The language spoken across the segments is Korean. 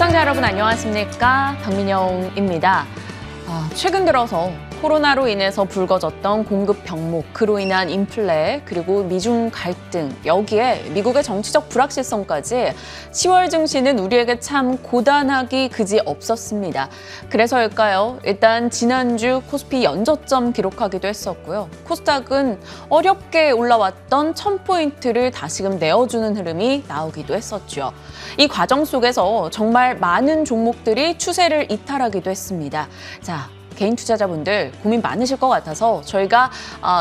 시청자 여러분 안녕하십니까? 박민영입니다. 최근 들어서 코로나로 인해서 불거졌던 공급 병목, 그로 인한 인플레, 그리고 미중 갈등, 여기에 미국의 정치적 불확실성까지 10월 증시는 우리에게 참 고단하기 그지 없었습니다. 그래서일까요? 일단 지난주 코스피 연저점 기록하기도 했었고요. 코스닥은 어렵게 올라왔던 1000포인트를 다시금 내어주는 흐름이 나오기도 했었죠. 이 과정 속에서 정말 많은 종목들이 추세를 이탈하기도 했습니다. 자, 개인 투자자분들 고민 많으실 것 같아서 저희가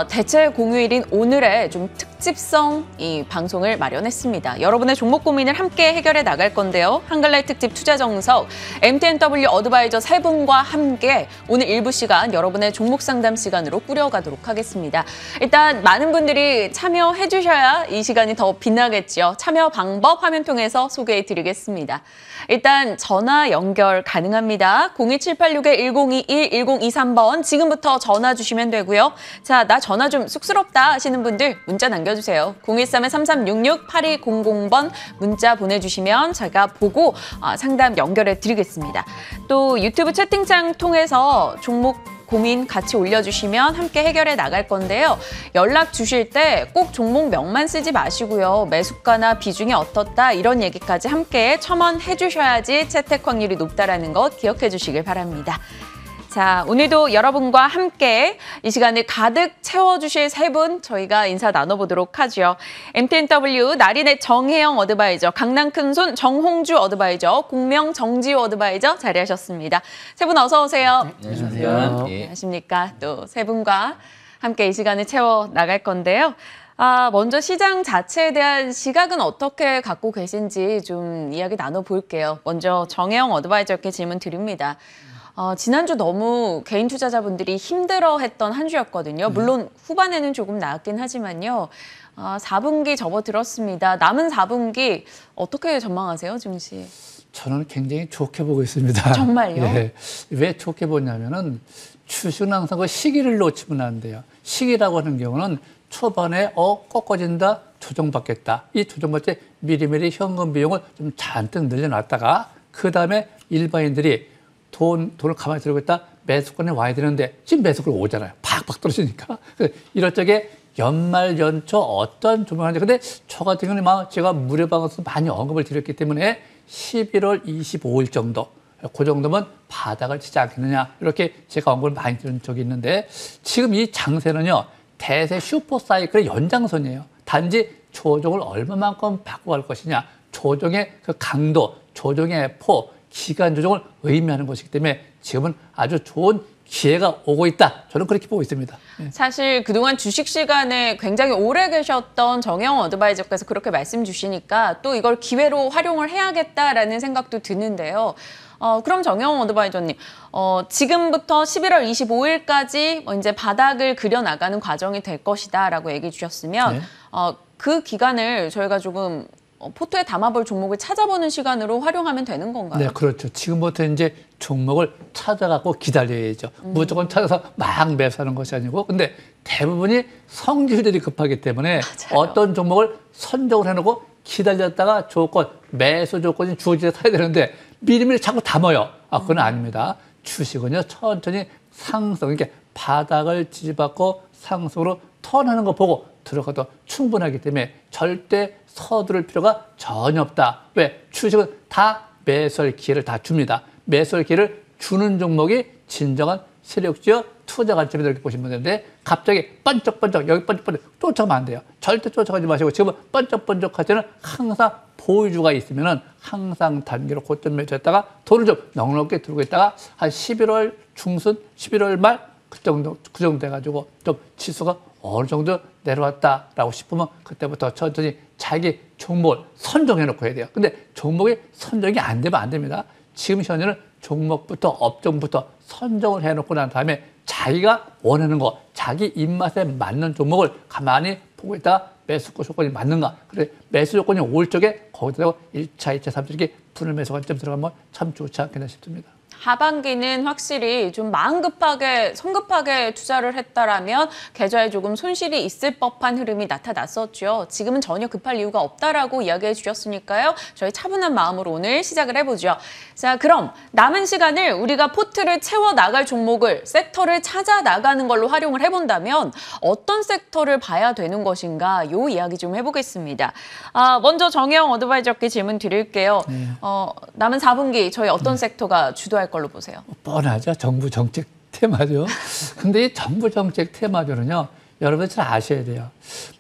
대체 공휴일인 오늘의 좀 특집성 이 방송을 마련했습니다. 여러분의 종목 고민을 함께 해결해 나갈 건데요. 한글날 특집 투자 정석 MTNW 어드바이저 세 분과 함께 오늘 일부 시간 여러분의 종목 상담 시간으로 꾸려가도록 하겠습니다. 일단 많은 분들이 참여해 주셔야 이 시간이 더 빛나겠죠. 참여 방법 화면 통해서 소개해 드리겠습니다. 일단 전화 연결 가능합니다. 02786-1021, 1023번 지금부터 전화 주시면 되고요. 자, 나 전화 좀 쑥스럽다 하시는 분들 문자 남겨주세요. 013-3366-8200번 문자 보내주시면 제가 보고 상담 연결해 드리겠습니다. 또 유튜브 채팅창 통해서 종목 고민 같이 올려주시면 함께 해결해 나갈 건데요. 연락 주실 때 꼭 종목명만 쓰지 마시고요. 매수가나 비중이 어떻다 이런 얘기까지 함께 첨언해 주셔야지 채택 확률이 높다라는 것 기억해 주시길 바랍니다. 자, 오늘도 여러분과 함께 이 시간을 가득 채워주실 세 분 저희가 인사 나눠보도록 하죠. MTNW 나린의 정혜영 어드바이저, 강남 큰손 정홍주 어드바이저, 공명 정지호 어드바이저 자리하셨습니다. 세 분 어서 오세요. 네, 안녕하세요. 안녕하십니까. 또 세 분과 함께 이 시간을 채워 나갈 건데요. 먼저 시장 자체에 대한 시각은 어떻게 갖고 계신지 좀 이야기 나눠볼게요. 먼저 정혜영 어드바이저께 질문 드립니다. 지난주 너무 개인 투자자분들이 힘들어했던 한 주였거든요. 물론 후반에는 조금 나았긴 하지만요. 4분기 접어들었습니다. 남은 4분기 어떻게 전망하세요, 증시? 저는 굉장히 좋게 보고 있습니다. 정말요? 네. 왜 좋게 보냐면은 주식은 항상 그 시기를 놓치면 안 돼요. 시기라고 하는 경우는 초반에 꺾어진다, 조정받겠다. 이 조정받을 때 미리미리 현금 비용을 좀 잔뜩 늘려놨다가 그다음에 일반인들이 돈을 가만히 들고 있다 매수권에 와야 되는데 지금 매수권 오잖아요. 팍팍 떨어지니까. 이럴 적에 연말 연초 어떤 조명을 하는지 근데 저 같은 경우는 제가 무료방에서 많이 언급을 드렸기 때문에 11월 25일 정도 그 정도면 바닥을 치지 않겠느냐 이렇게 제가 언급을 많이 드린 적이 있는데 지금 이 장세는요. 대세 슈퍼사이클의 연장선이에요. 단지 조정을 얼마만큼 바꿔갈 것이냐 조정의 그 강도, 조정의 폭 기간 조정을 의미하는 것이기 때문에 지금은 아주 좋은 기회가 오고 있다. 저는 그렇게 보고 있습니다. 사실 그동안 주식 시간에 굉장히 오래 계셨던 정혜영 어드바이저께서 그렇게 말씀 주시니까 또 이걸 기회로 활용을 해야겠다라는 생각도 드는데요. 그럼 정혜영 어드바이저님, 지금부터 11월 25일까지 이제 바닥을 그려나가는 과정이 될 것이다라고 얘기해 주셨으면 네. 그 기간을 저희가 조금 포트에 담아볼 종목을 찾아보는 시간으로 활용하면 되는 건가요? 네, 그렇죠. 지금부터 이제 종목을 찾아갖고 기다려야죠. 무조건 찾아서 막 매수하는 것이 아니고, 근데 대부분이 성질들이 급하기 때문에 맞아요. 어떤 종목을 선정을 해놓고 기다렸다가 매수 조건이 주어져야 사야 되는데 미리미리 자꾸 담아요. 그건 아닙니다. 주식은요, 천천히 상승, 이렇게 바닥을 지지받고 상승으로 턴하는 거 보고 들어가도 충분하기 때문에 절대 서두를 필요가 전혀 없다. 왜? 주식은 다 매수할 기회를 다 줍니다. 매수할 기회를 주는 종목이 진정한 세력주요 투자 관점이다 이렇게 보시면 되는데 갑자기 번쩍번쩍 여기 번쩍번쩍 쫓아가면 안 돼요. 절대 쫓아가지 마시고 지금은 번쩍번쩍 할 때는 항상 보유주가 있으면은 항상 단기로 고점 매수했다가 돈을 좀 넉넉히 들고 있다가 한 11월 중순, 11월 말 그 정도 돼가지고 좀 지수가 어느 정도 내려왔다라고 싶으면 그때부터 천천히 자기 종목을 선정해놓고 해야 돼요. 근데 종목이 선정이 안 되면 안 됩니다. 지금 현재는 종목부터 업종부터 선정을 해놓고 난 다음에 자기가 원하는 거, 자기 입맛에 맞는 종목을 가만히 보고 있다가 매수 조건이 맞는가. 그래 매수 조건이 올 적에 거기다가 1차, 2차, 3차 이렇게 분할 매수 관점 들어가면 참 좋지 않겠나 싶습니다. 하반기는 확실히 좀 마음 급하게, 성급하게 투자를 했다라면 계좌에 조금 손실이 있을 법한 흐름이 나타났었죠. 지금은 전혀 급할 이유가 없다라고 이야기해 주셨으니까요. 저희 차분한 마음으로 오늘 시작을 해보죠. 자, 그럼 남은 시간을 우리가 포트를 채워 나갈 종목을, 섹터를 찾아 나가는 걸로 활용을 해본다면 어떤 섹터를 봐야 되는 것인가, 요 이야기 좀 해보겠습니다. 먼저 정혜영 어드바이저께 질문 드릴게요. 남은 4분기 저희 어떤 섹터가 주도할 걸로 보세요? 뻔하죠. 정부 정책 테마죠. 근데 이 정부 정책 테마주는요, 여러분 잘 아셔야 돼요.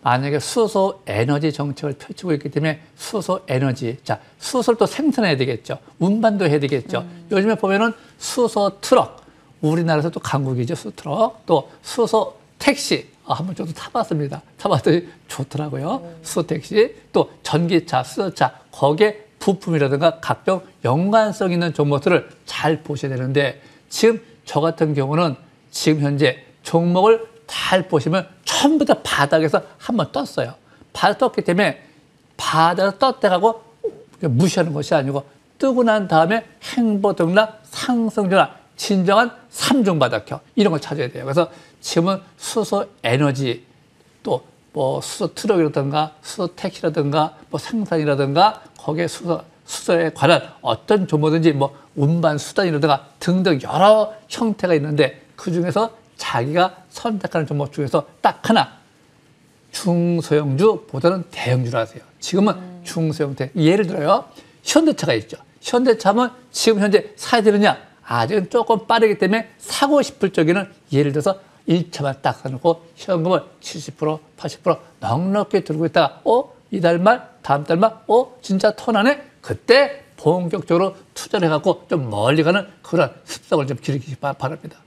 만약에 수소 에너지 정책을 펼치고 있기 때문에 수소 에너지, 자, 수소를 또 생산해야 되겠죠. 운반도 해야 되겠죠. 요즘에 보면은 수소 트럭, 우리나라에서 또 강국이죠. 수소 트럭, 또 수소 택시. 한번 저도 타봤습니다. 타봤더니 좋더라고요. 수소 택시, 또 전기차, 수소차, 거기에 부품이라든가 각종 연관성 있는 종목들을 잘 보셔야 되는데, 지금 저 같은 경우는 지금 현재 종목을 잘 보시면 전부 다 바닥에서 한번 떴어요. 바닥 떴기 때문에 바닥에서 떴다가고 무시하는 것이 아니고, 뜨고 난 다음에 행보등락, 상승전환, 진정한 삼중 바닥형, 이런 걸 찾아야 돼요. 그래서 지금은 수소 에너지, 또 뭐 수소 트럭이라든가 수소 택시라든가 뭐 생산이라든가 거기에 수소에 관한 어떤 종목든지 뭐 운반 수단이라든가 등등 여러 형태가 있는데, 그중에서 자기가 선택하는 종목 중에서 딱 하나, 중소형주보다는 대형주를 하세요. 지금은 중소형태. 예를 들어요, 현대차가 있죠. 현대차면 지금 현재 사야 되느냐? 아직은 조금 빠르기 때문에 사고 싶을 적에는 예를 들어서 1차만 딱 사놓고 현금을 70%, 80% 넉넉히 들고 있다가 이달 말, 다음 달 말, 진짜 턴하네? 그때 본격적으로 투자를 해갖고 좀 멀리 가는 그런 습성을 좀 기르기 바랍니다.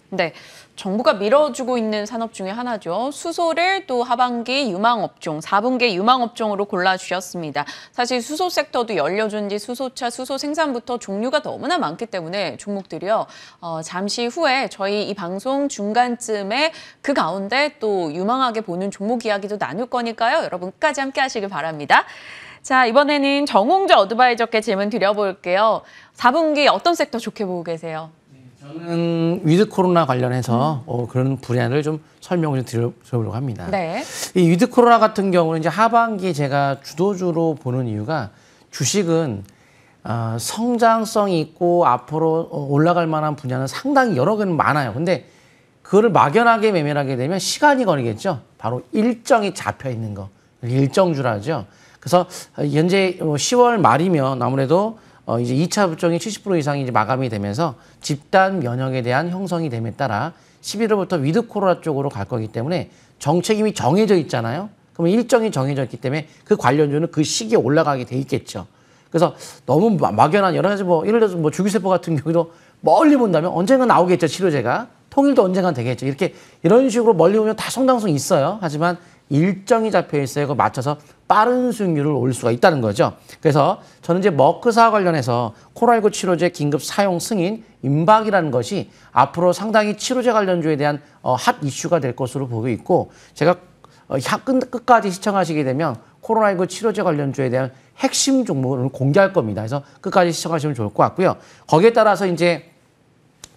네, 정부가 밀어주고 있는 산업 중에 하나죠. 수소를 또 하반기 유망업종, 4분기 유망업종으로 골라주셨습니다. 사실 수소 섹터도 연료전지, 수소차, 수소 생산부터 종류가 너무나 많기 때문에 종목들이요. 잠시 후에 저희 이 방송 중간쯤에 그 가운데 또 유망하게 보는 종목 이야기도 나눌 거니까요. 여러분 끝까지 함께 하시길 바랍니다. 자, 이번에는 정홍주 어드바이저께 질문 드려볼게요. 4분기 어떤 섹터 좋게 보고 계세요? 저는 위드 코로나 관련해서 그런 분야를 좀 설명을 좀 드려보려고 합니다. 네. 이 위드 코로나 같은 경우는 이제 하반기에 제가 주도주로 보는 이유가, 주식은 성장성이 있고 앞으로 올라갈 만한 분야는 상당히 여러 개는 많아요. 근데 그거를 막연하게 매매하게 되면 시간이 걸리겠죠. 바로 일정이 잡혀 있는 거, 일정주라죠. 그래서 현재 10월 말이면 아무래도 이제 2차 부정이 70% 이상이 이제 마감이 되면서 집단 면역에 대한 형성이 됨에 따라 11월부터 위드 코로나 쪽으로 갈 거기 때문에 정책이 이미 정해져 있잖아요. 그러면 일정이 정해져 있기 때문에 그 관련주는 그 시기에 올라가게 돼 있겠죠. 그래서 너무 막연한 여러 가지 예를 들어서 줄기세포 같은 경우도 멀리 본다면 언젠가 나오겠죠. 치료제가. 통일도 언젠가 되겠죠. 이런 식으로 멀리 보면 다 성장성이 있어요. 하지만 일정이 잡혀 있어야 그거 맞춰서 빠른 수익률을 올 수가 있다는 거죠. 그래서 저는 이제 머크사 관련해서 코로나19 치료제 긴급 사용 승인, 임박이라는 것이 앞으로 상당히 치료제 관련주에 대한 핫 이슈가 될 것으로 보고 있고, 제가 끝까지 시청하시게 되면 코로나19 치료제 관련주에 대한 핵심 종목을 공개할 겁니다. 그래서 끝까지 시청하시면 좋을 것 같고요. 거기에 따라서 이제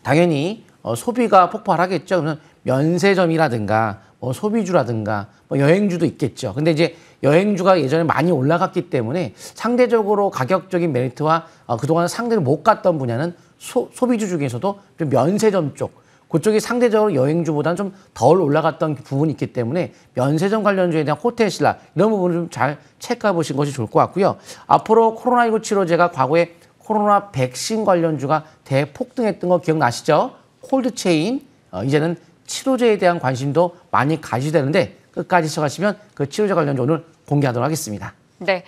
당연히 소비가 폭발하겠죠. 그러면 면세점이라든가 소비주라든가 여행주도 있겠죠. 근데 이제 여행주가 예전에 많이 올라갔기 때문에 상대적으로 가격적인 메리트와 그동안 상대를 못 갔던 분야는 소비주 중에서도 좀 면세점 쪽, 그쪽이 상대적으로 여행주보다는 좀 덜 올라갔던 부분이 있기 때문에 면세점 관련주에 대한 호텔신라 이런 부분을 좀 잘 체크해 보신 것이 좋을 것 같고요. 앞으로 코로나19 치료제가 과거에 코로나 백신 관련주가 대폭등했던 거 기억나시죠? 콜드체인, 이제는 치료제에 대한 관심도 많이 가지되는데 끝까지 시청하시면 그 치료제 관련주 오늘 공개하도록 하겠습니다. 네.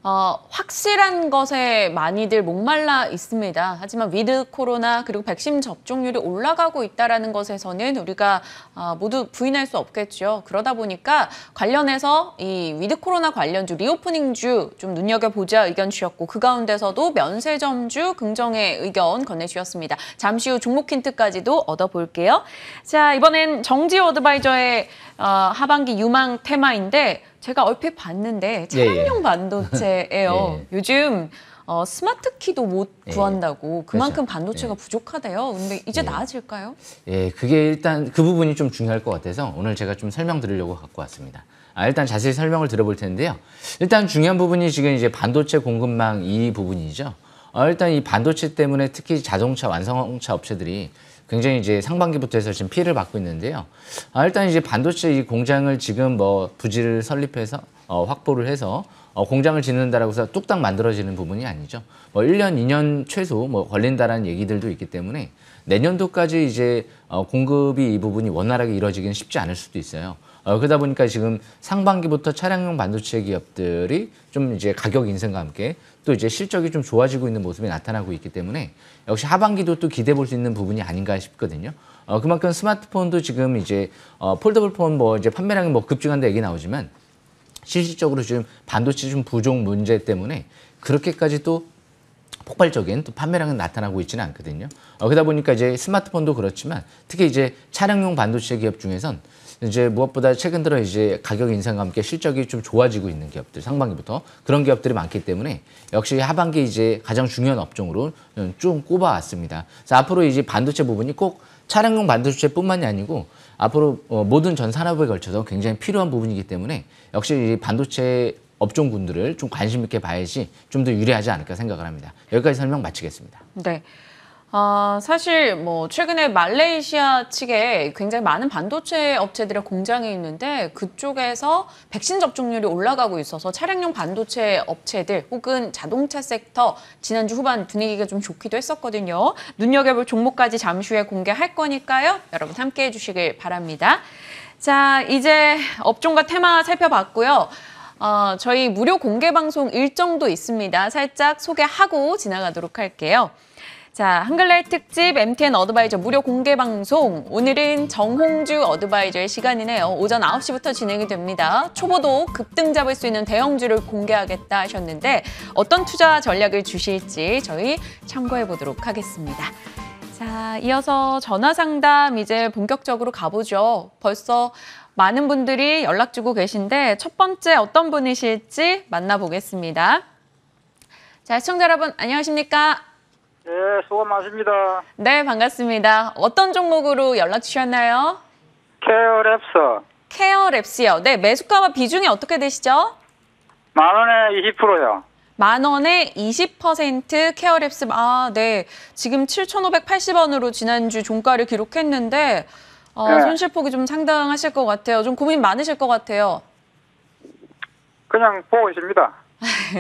확실한 것에 많이들 목말라 있습니다. 하지만 위드 코로나 그리고 백신 접종률이 올라가고 있다는 것에서는 우리가 모두 부인할 수 없겠죠. 그러다 보니까 관련해서 이 위드 코로나 관련주, 리오프닝주 좀 눈여겨보자 의견 주셨고, 그 가운데서도 면세점주 긍정의 의견 건네주셨습니다. 잠시 후 종목 힌트까지도 얻어볼게요. 자, 이번엔 정지호 어드바이저의 하반기 유망 테마인데, 제가 얼핏 봤는데 차량용 반도체예요. 요즘 스마트 키도 못 예. 구한다고 그만큼 그렇죠. 반도체가 예. 부족하대요. 근데 이제 나아질까요? 예, 그게 일단 그 부분이 좀 중요할 것 같아서 오늘 제가 좀 설명드리려고 갖고 왔습니다. 일단 자세히 설명을 드려볼 텐데요. 일단 중요한 부분이 지금 이제 반도체 공급망 이 부분이죠. 일단 이 반도체 때문에 특히 자동차 완성차 업체들이 굉장히 이제 상반기부터 해서 지금 피해를 받고 있는데요. 일단 이제 반도체 이 공장을 지금 뭐 부지를 설립해서 확보를 해서 공장을 짓는다라고 해서 뚝딱 만들어지는 부분이 아니죠. 뭐 1년, 2년 최소 뭐 걸린다라는 얘기들도 있기 때문에 내년도까지 이제 공급이 이 부분이 원활하게 이루어지기는 쉽지 않을 수도 있어요. 그러다 보니까 지금 상반기부터 차량용 반도체 기업들이 좀 이제 가격 인상과 함께 또 이제 실적이 좀 좋아지고 있는 모습이 나타나고 있기 때문에 역시 하반기도 또 기대해 볼 수 있는 부분이 아닌가 싶거든요. 그만큼 스마트폰도 지금 이제 폴더블 폰 뭐 이제 판매량이 뭐 급증한다 얘기 나오지만 실질적으로 지금 반도체 좀 부족 문제 때문에 그렇게까지 또 폭발적인 또 판매량은 나타나고 있지는 않거든요. 그러다 보니까 이제 스마트폰도 그렇지만 특히 이제 차량용 반도체 기업 중에선 이제 무엇보다 최근 들어 이제 가격 인상과 함께 실적이 좀 좋아지고 있는 기업들 상반기부터 그런 기업들이 많기 때문에 역시 하반기 이제 가장 중요한 업종으로 좀 꼽아왔습니다. 그래서 앞으로 이제 반도체 부분이 꼭 차량용 반도체뿐만이 아니고 앞으로 모든 전 산업에 걸쳐서 굉장히 필요한 부분이기 때문에 역시 이 반도체 업종군들을 좀 관심 있게 봐야지 좀 더 유리하지 않을까 생각을 합니다. 여기까지 설명 마치겠습니다. 네. 사실 뭐 최근에 말레이시아 측에 굉장히 많은 반도체 업체들의 공장이 있는데 그쪽에서 백신 접종률이 올라가고 있어서 차량용 반도체 업체들 혹은 자동차 섹터 지난주 후반 분위기가 좀 좋기도 했었거든요. 눈여겨볼 종목까지 잠시 후에 공개할 거니까요. 여러분 함께해 주시길 바랍니다. 자, 이제 업종과 테마 살펴봤고요. 저희 무료 공개 방송 일정도 있습니다. 살짝 소개하고 지나가도록 할게요. 자, 한글날 특집 MTN 어드바이저 무료 공개 방송. 오늘은 정홍주 어드바이저의 시간이네요. 오전 9시부터 진행이 됩니다. 초보도 급등 잡을 수 있는 대형주를 공개하겠다 하셨는데 어떤 투자 전략을 주실지 저희 참고해 보도록 하겠습니다. 자, 이어서 전화 상담 이제 본격적으로 가보죠. 벌써 많은 분들이 연락 주고 계신데 첫 번째 어떤 분이실지 만나보겠습니다. 자, 시청자 여러분 안녕하십니까? 네, 수고 많습니다. 네, 반갑습니다. 어떤 종목으로 연락 주셨나요? 케어랩스 케어랩스요. 네, 매수가와 비중이 어떻게 되시죠? 10,000원에 20%요. 10,000원에 20% 케어랩스. 네. 지금 7,580원으로 지난주 종가를 기록했는데 네. 손실폭이 좀 상당하실 것 같아요. 좀 고민 많으실 것 같아요. 그냥 보고 있습니다.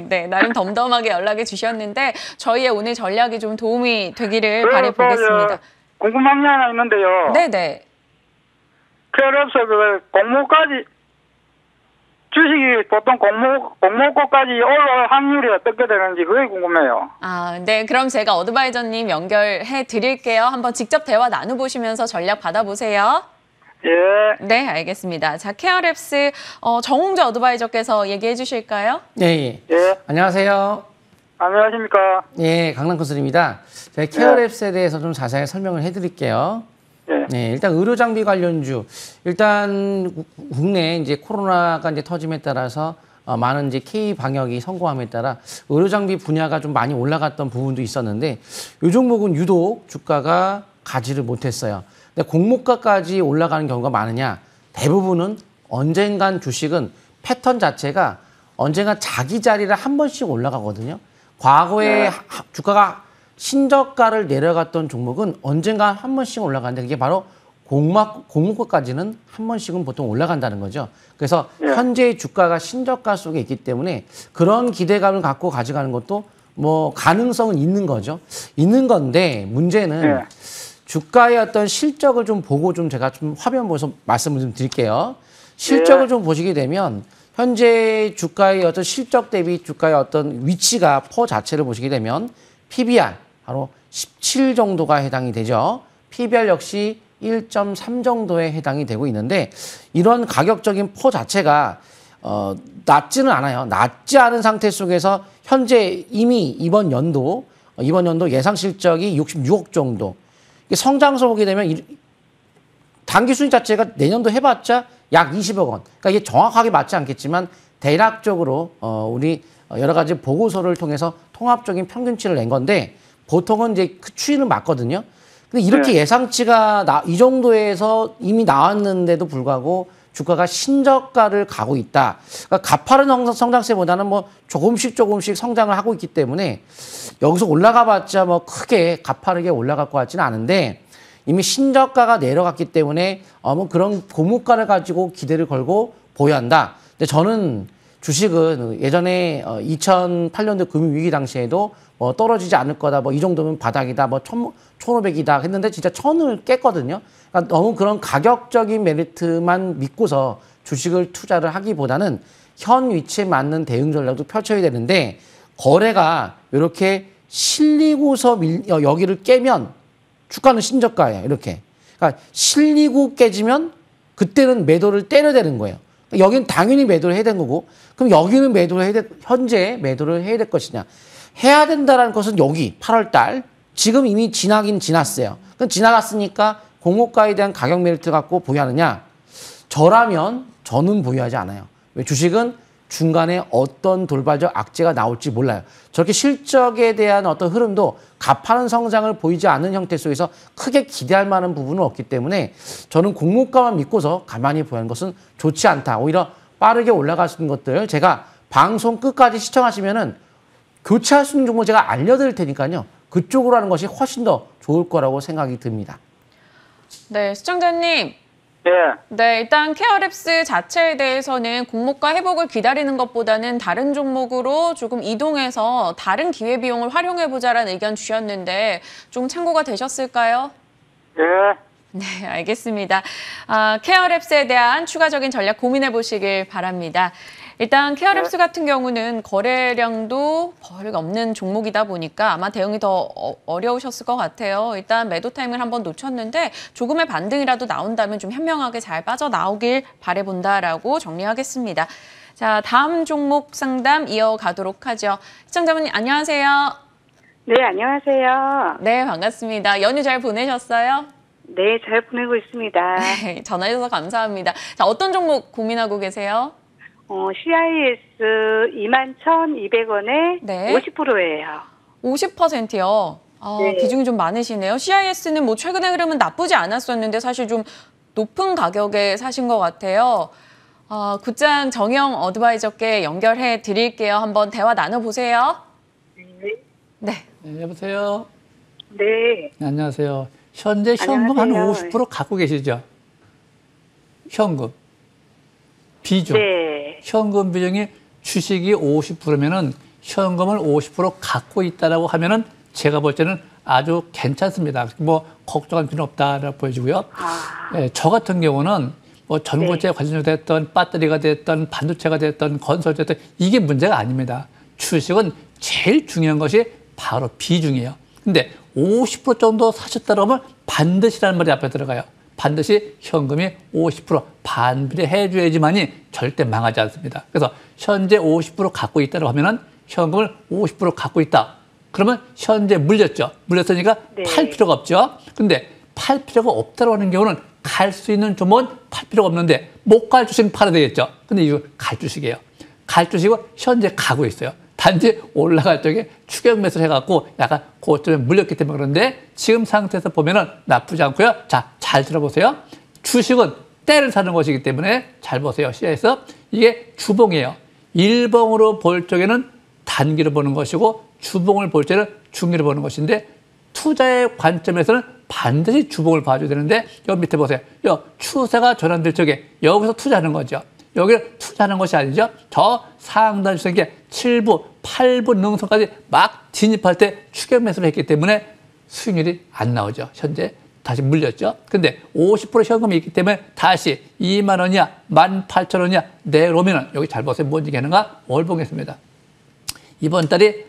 네, 나름 덤덤하게 연락을 주셨는데 저희의 오늘 전략이 좀 도움이 되기를 바라보겠습니다. 궁금한 게 하나 있는데요. 네네. 케어랩스 그 공모까지 주식이 보통 공모가까지 올라올 확률이 어떻게 되는지 그게 궁금해요. 네. 그럼 제가 어드바이저님 연결해 드릴게요. 한번 직접 대화 나눠보시면서 전략 받아보세요. 예. 네, 알겠습니다. 자, 케어랩스 정홍주 어드바이저께서 얘기해 주실까요? 예. 예. 안녕하세요. 안녕하십니까. 예, 강남컨설입니다. 제가 케어랩스에 대해서 좀 자세히 설명을 해드릴게요. 예. 네, 일단 의료장비 관련주, 일단 국내 이제 코로나가 이제 터짐에 따라서 많은 이제 K 방역이 성공함에 따라 의료장비 분야가 좀 많이 올라갔던 부분도 있었는데 이 종목은 유독 주가가 가지를 못했어요. 근데 공모가까지 올라가는 경우가 많으냐? 대부분은 언젠간 주식은 패턴 자체가 언젠가 자기 자리를 한 번씩 올라가거든요. 과거에 주가가 신저가를 내려갔던 종목은 언젠가 한 번씩 올라가는데 그게 바로 공모가까지는 한 번씩은 보통 올라간다는 거죠. 그래서 현재의 주가가 신저가 속에 있기 때문에 그런 기대감을 갖고 가져가는 것도 뭐 가능성은 있는 거죠. 있는 건데 문제는 주가의 어떤 실적을 좀 보고 좀 제가 좀 화면 보면서 말씀을 좀 드릴게요. 실적을 좀 보시게 되면 현재 주가의 어떤 실적 대비 주가의 어떤 위치가 퍼 자체를 보시게 되면 PBR 바로 17 정도가 해당이 되죠. PBR 역시 1.3 정도에 해당이 되고 있는데 이런 가격적인 퍼 자체가 낮지는 않아요. 낮지 않은 상태 속에서 현재 이미 이번 연도 예상 실적이 66억 정도. 성장세 보게 되면 당기 순위 자체가 내년도 해봤자 약 20억 원. 그러니까 이게 정확하게 맞지 않겠지만 대략적으로 우리 여러 가지 보고서를 통해서 통합적인 평균치를 낸 건데 보통은 이제 그 추이는 맞거든요. 근데 이렇게 예상치가 이 정도에서 이미 나왔는데도 불구하고 주가가 신저가를 가고 있다. 그러니까 가파른 성장세보다는 뭐 조금씩 성장을 하고 있기 때문에 여기서 올라가봤자 뭐 크게 가파르게 올라갈 것 같지는 않은데 이미 신저가가 내려갔기 때문에 뭐 그런 고물가를 가지고 기대를 걸고 보유한다. 근데 저는 주식은 예전에 2008년도 금융위기 당시에도 뭐 떨어지지 않을 거다, 뭐 이 정도면 바닥이다, 뭐 1,500이다 했는데 진짜 1,000을 깼거든요. 그러니까 너무 그런 가격적인 메리트만 믿고서 주식을 투자를 하기보다는 현 위치에 맞는 대응 전략도 펼쳐야 되는데 거래가 이렇게 실리고서 여기를 깨면 주가는 신저가예요. 이렇게. 그러니까 실리고 깨지면 그때는 매도를 때려야 되는 거예요. 그러니까 여기는 당연히 매도를 해야 되는 거고 그럼 여기는 매도를 해야 현재 매도를 해야 될 것이냐. 해야 된다는 것은 여기 8월 달 지금 이미 지나긴 지났어요. 그럼 지나갔으니까 공모가에 대한 가격 메리트 갖고 보유하느냐? 저라면 저는 보유하지 않아요. 왜 주식은 중간에 어떤 돌발적 악재가 나올지 몰라요. 저렇게 실적에 대한 어떤 흐름도 가파른 성장을 보이지 않는 형태 속에서 크게 기대할 만한 부분은 없기 때문에 저는 공모가만 믿고서 가만히 보유하는 것은 좋지 않다. 오히려 빠르게 올라갈 수 있는 것들 제가 방송 끝까지 시청하시면은 교체할 수 있는 종목 제가 알려드릴 테니까요. 그쪽으로 하는 것이 훨씬 더 좋을 거라고 생각이 듭니다. 네, 시청자님. 예. 네, 일단 케어랩스 자체에 대해서는 공모가 회복을 기다리는 것보다는 다른 종목으로 조금 이동해서 다른 기회비용을 활용해보자라는 의견 주셨는데 좀 참고가 되셨을까요? 예. 네, 알겠습니다. 케어랩스에 대한 추가적인 전략 고민해 보시길 바랍니다. 일단 케어랩스 같은 경우는 거래량도 거의 없는 종목이다 보니까 아마 대응이 더 어려우셨을 것 같아요. 일단 매도 타임을 한번 놓쳤는데 조금의 반등이라도 나온다면 좀 현명하게 잘 빠져나오길 바라본다라고 정리하겠습니다. 자, 다음 종목 상담 이어가도록 하죠. 시청자분님 안녕하세요. 네, 안녕하세요. 네, 반갑습니다. 연휴 잘 보내셨어요? 네, 잘 보내고 있습니다. 네, 전화해 주셔서 감사합니다. 자, 어떤 종목 고민하고 계세요? CIS 21,200원에 네. 50%예요. 50%요. 네. 비중이 좀 많으시네요. CIS는 뭐 최근의 흐름은 나쁘지 않았었는데 사실 좀 높은 가격에 사신 것 같아요. 굿장 정영 어드바이저께 연결해 드릴게요. 한번 대화 나눠보세요. 네. 네, 여보세요. 네. 네, 안녕하세요. 현재 현금 안녕하세요. 한 50% 갖고 계시죠? 현금. 비중. 네. 현금 비중이 주식이 50%면은 현금을 50% 갖고 있다라고 하면은 제가 볼 때는 아주 괜찮습니다. 뭐 걱정할 필요는 없다라고 보여지고요. 네, 저 같은 경우는 뭐 전고체 관련주 됐던 배터리가 됐던 반도체가 됐던 건설주 됐던 이게 문제가 아닙니다. 주식은 제일 중요한 것이 바로 비중이에요. 근데 50% 정도 사셨다고 하면 반드시라는 말이 앞에 들어가요. 반드시 현금이 50% 반비례해 줘야지만이 절대 망하지 않습니다. 그래서 현재 50% 갖고 있다고 하면은 현금을 50% 갖고 있다. 그러면 현재 물렸죠. 물렸으니까 네. 팔 필요가 없죠. 근데 팔 필요가 없다고 하는 경우는 갈 수 있는 종목은 팔 필요가 없는데 못 갈 주식은 팔아야 되겠죠. 근데 이거 갈 주식이에요. 갈 주식은 현재 가고 있어요. 단지 올라갈 적에 추격 매수를 해갖고 약간 고점에 물렸기 때문에 그런데 지금 상태에서 보면은 나쁘지 않고요. 자, 잘 들어보세요. 주식은 때를 사는 것이기 때문에 잘 보세요. 시야에서 이게 주봉이에요. 일봉으로 볼 적에는 단기로 보는 것이고 주봉을 볼 때는 중기로 보는 것인데 투자의 관점에서는 반드시 주봉을 봐줘야 되는데 여기 밑에 보세요. 요 추세가 전환될 적에 여기서 투자하는 거죠. 여기를 투자하는 것이 아니죠. 저 상단 주식에 7부, 8부 능선까지 막 진입할 때 추격 매수를 했기 때문에 수익률이 안 나오죠. 현재 다시 물렸죠. 근데 50% 현금이 있기 때문에 다시 2만 원이야, 18,000원이야 내려오면은 여기 잘 보세요. 뭔 얘기하는가? 뭘 보겠습니다. 이번 달이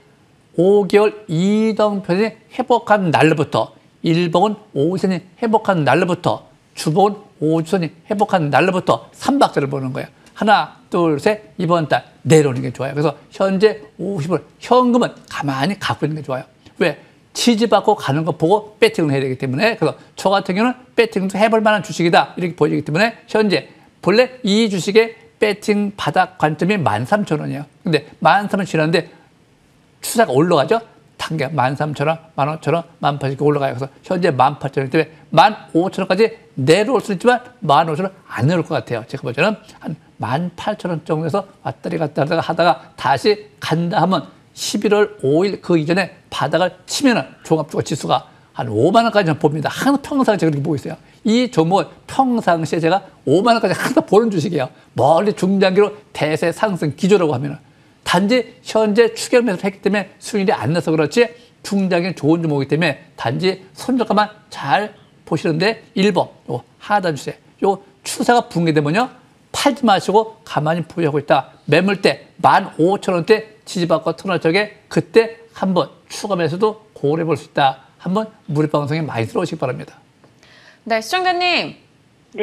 5개월 이동편이 회복한 날로부터 일봉은 5선이 회복한 날로부터 주봉은 5주선이 회복한 날로부터 3박자를 보는 거예요. 하나, 둘, 셋, 이번 달 내려오는 게 좋아요. 그래서 현재 50% 현금은 가만히 갖고 있는 게 좋아요. 왜? 지지받고 가는 거 보고 배팅을 해야 되기 때문에 그래서 저 같은 경우는 배팅도 해볼 만한 주식이다 이렇게 보이기 때문에 현재 본래 이 주식의 배팅 바닥 관점이 13,000원이에요. 근데 13,000원 지났는데 추세가 올라가죠. 단계 13,000원, 15,000원, 18,000원 올라가요. 그래서 현재 18,000원 때문에 15,000원까지 내려올 수 있지만 15,000원 안 내려올 것 같아요. 제가 볼 때는 한 18,000원 정도에서 왔다리 갔다 하다가 다시 간다 하면 11월 5일 그 이전에 바닥을 치면은 종합주가 지수가 한 5만 원까지 봅니다. 항상 평상시에 제가 그렇게 보고 있어요. 이 종목은 평상시에 제가 5만 원까지 항상 보는 주식이에요. 멀리 중장기로 대세 상승 기조라고 하면은. 단지 현재 추격 매수를 했기 때문에 수익이 안 나서 그렇지 중장기는 좋은 종목이기 때문에 단지 손절가만 잘 보시는데 1번 요 하단 추세 요 추세가 붕괴되면요 팔지 마시고 가만히 보유하고 있다. 매물대 15,000원대 지지받고 터널 쪽에 그때 한번 추가 매수도 고려해 볼 수 있다. 한번 무료방송에 많이 들어오시기 바랍니다. 네, 시청자님. 네.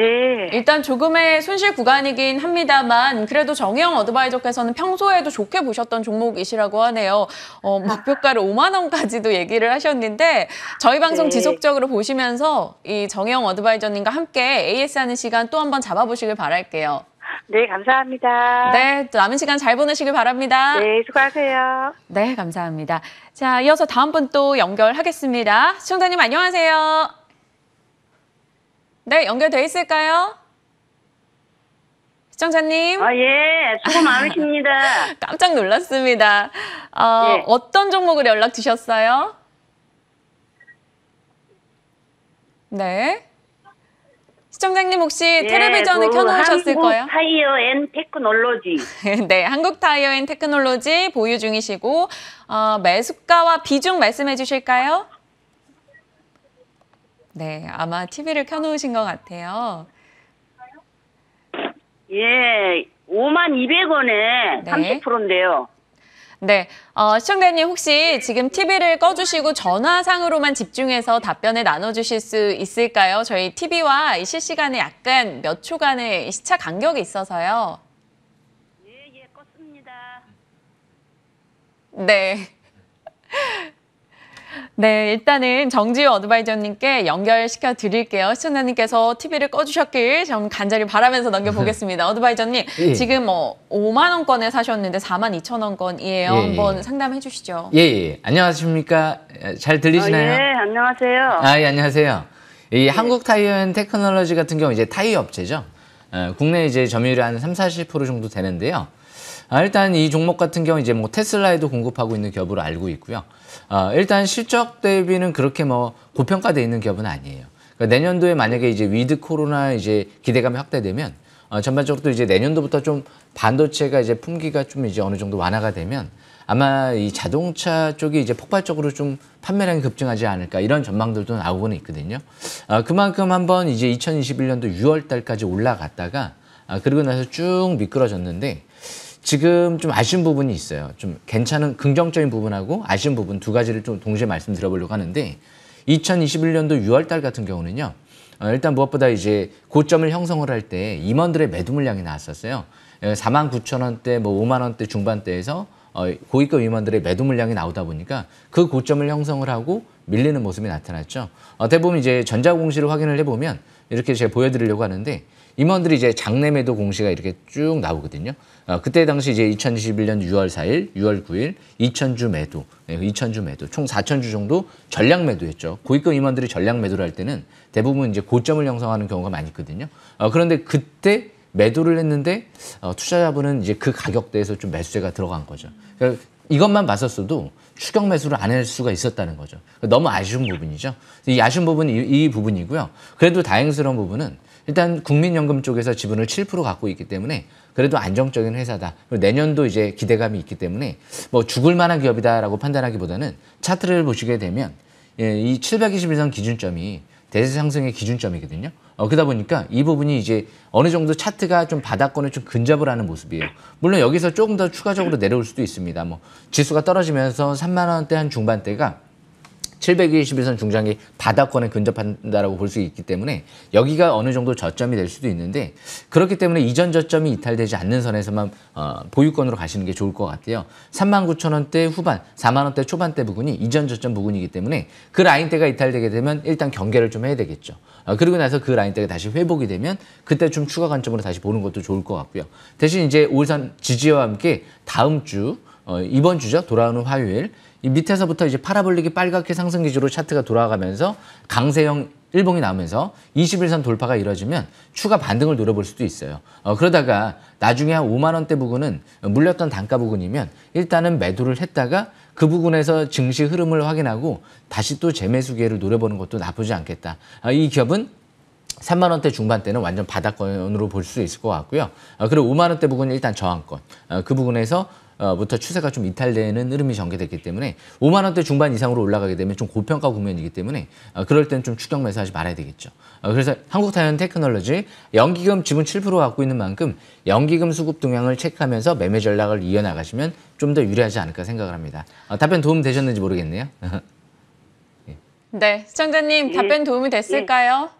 일단 조금의 손실 구간이긴 합니다만 그래도 정혜영 어드바이저께서는 평소에도 좋게 보셨던 종목이시라고 하네요. 목표가를 5만 원까지도 얘기를 하셨는데 저희 방송 네. 지속적으로 보시면서 이 정혜영 어드바이저님과 함께 AS하는 시간 또 한번 잡아보시길 바랄게요. 네, 감사합니다. 네, 또 남은 시간 잘 보내시길 바랍니다. 네, 수고하세요. 네, 감사합니다. 자, 이어서 다음 분 또 연결하겠습니다. 시청자님 안녕하세요. 네, 연결돼 있을까요? 시청자님. 예, 수고 많으십니다. 깜짝 놀랐습니다. 예. 어떤 종목으로 연락 주셨어요? 네. 시청자님 혹시 텔레비전을 켜놓으셨을 거예요? 한국 타이어 앤 테크놀로지. 네, 한국타이어앤테크놀로지 보유 중이시고 매수가와 비중 말씀해 주실까요? 네, 아마 TV를 켜놓으신 것 같아요. 예, 52,200원에 네. 30%인데요. 네, 시청자님 혹시 지금 TV를 꺼주시고 전화상으로만 집중해서 답변을 나눠주실 수 있을까요? 저희 TV와 실시간에 약간 몇 초간의 시차 간격이 있어서요. 예, 껐습니다. 네. 네, 일단은 정지우 어드바이저님께 연결시켜 드릴게요. 시청자님께서 TV를 꺼주셨길 좀 간절히 바라면서 넘겨보겠습니다. 어드바이저님, 예. 지금 5만 원권에 사셨는데 42,000원권이에요. 예, 한번 상담해 주시죠. 예. 안녕하십니까? 잘 들리시나요? 예, 안녕하세요. 예, 안녕하세요. 이 한국 타이어 앤 테크놀로지 같은 경우 이제 타이어 업체죠. 국내 이제 점유율이 한 30-40% 정도 되는데요. 일단 이 종목 같은 경우 이제 뭐 테슬라에도 공급하고 있는 기업으로 알고 있고요. 일단 실적 대비는 그렇게 뭐 고평가되어 있는 기업은 아니에요. 그러니까 내년도에 만약에 이제 위드 코로나 이제 기대감이 확대되면 전반적으로 또 이제 내년도부터 좀 반도체가 이제 품귀가 좀 이제 어느 정도 완화가 되면 아마 이 자동차 쪽이 이제 폭발적으로 좀 판매량이 급증하지 않을까 이런 전망들도 나오고는 있거든요. 그만큼 한번 이제 2021년도 6월 달까지 올라갔다가 그리고 나서 쭉 미끄러졌는데 지금 좀 아쉬운 부분이 있어요. 좀 괜찮은 긍정적인 부분하고 아쉬운 부분 두 가지를 좀 동시에 말씀드려보려고 하는데 2021년도 6월 달 같은 경우는요. 일단 무엇보다 이제 고점을 형성을 할 때 임원들의 매도 물량이 나왔었어요. 49,000원대, 뭐 5만 원대 중반대에서 고위급 임원들의 매도 물량이 나오다 보니까 그 고점을 형성을 하고 밀리는 모습이 나타났죠. 대부분 이제 전자공시를 확인을 해보면 이렇게 제가 보여드리려고 하는데 임원들이 이제 장내 매도 공시가 이렇게 쭉 나오거든요. 그때 당시 이제 2021년 6월 4일, 6월 9일 2,000주 매도, 2,000주 매도, 총 4,000주 정도 전량 매도했죠. 고위급 임원들이 전량 매도를 할 때는 대부분 이제 고점을 형성하는 경우가 많이 있거든요. 그런데 그때 매도를 했는데 투자자분은 이제 그 가격대에서 좀 매수세가 들어간 거죠. 그러니까 이것만 봤었어도 추격 매수를 안 할 수가 있었다는 거죠. 너무 아쉬운 부분이죠. 이 아쉬운 부분이 이 부분이고요. 그래도 다행스러운 부분은 일단 국민연금 쪽에서 지분을 7% 갖고 있기 때문에 그래도 안정적인 회사다. 그리고 내년도 이제 기대감이 있기 때문에 뭐 죽을 만한 기업이다라고 판단하기보다는 차트를 보시게 되면 이 721선 기준점이 대세 상승의 기준점이거든요. 그러다 보니까 이 부분이 이제 어느 정도 차트가 좀 바닥권에 좀 근접을 하는 모습이에요. 물론 여기서 조금 더 추가적으로 내려올 수도 있습니다. 뭐 지수가 떨어지면서 3만 원대 한 중반대가 721선 중장기 바닥권에 근접한다라고 볼 수 있기 때문에 여기가 어느 정도 저점이 될 수도 있는데 그렇기 때문에 이전 저점이 이탈되지 않는 선에서만 보유권으로 가시는 게 좋을 것 같아요. 39,000원대 후반, 4만 원대 초반대 부분이 이전 저점 부분이기 때문에 그 라인대가 이탈되게 되면 일단 경계를 좀 해야 되겠죠. 그리고 나서 그 라인대가 다시 회복이 되면 그때 좀 추가 관점으로 다시 보는 것도 좋을 것 같고요. 대신 이제 5일선 지지와 함께 다음 주 이번 주죠. 돌아오는 화요일 이 밑에서부터 이제 파라볼릭이 빨갛게 상승 기조로 차트가 돌아가면서 강세형 일봉이 나오면서 21선 돌파가 이뤄지면 추가 반등을 노려볼 수도 있어요. 그러다가 나중에 한 5만 원대 부근은 물렸던 단가 부근이면 일단은 매도를 했다가 그 부분에서 증시 흐름을 확인하고 다시 또 재매수 기회를 노려보는 것도 나쁘지 않겠다. 이 기업은 3만 원대 중반대는 완전 바닥권으로 볼 수 있을 것 같고요. 그리고 5만 원대 부분은 일단 저항권. 그 부분에서 부터 추세가 좀 이탈되는 흐름이 전개됐기 때문에 5만 원대 중반 이상으로 올라가게 되면 좀 고평가 국면이기 때문에 그럴 때는 좀 추격 매수하지 말아야 되겠죠. 그래서 한국타이언 테크놀로지 연기금 지분 7% 갖고 있는 만큼 연기금 수급 동향을 체크하면서 매매 전략을 이어나가시면 좀 더 유리하지 않을까 생각을 합니다. 답변 도움 되셨는지 모르겠네요. 네, 시청자님 답변 도움이 됐을까요?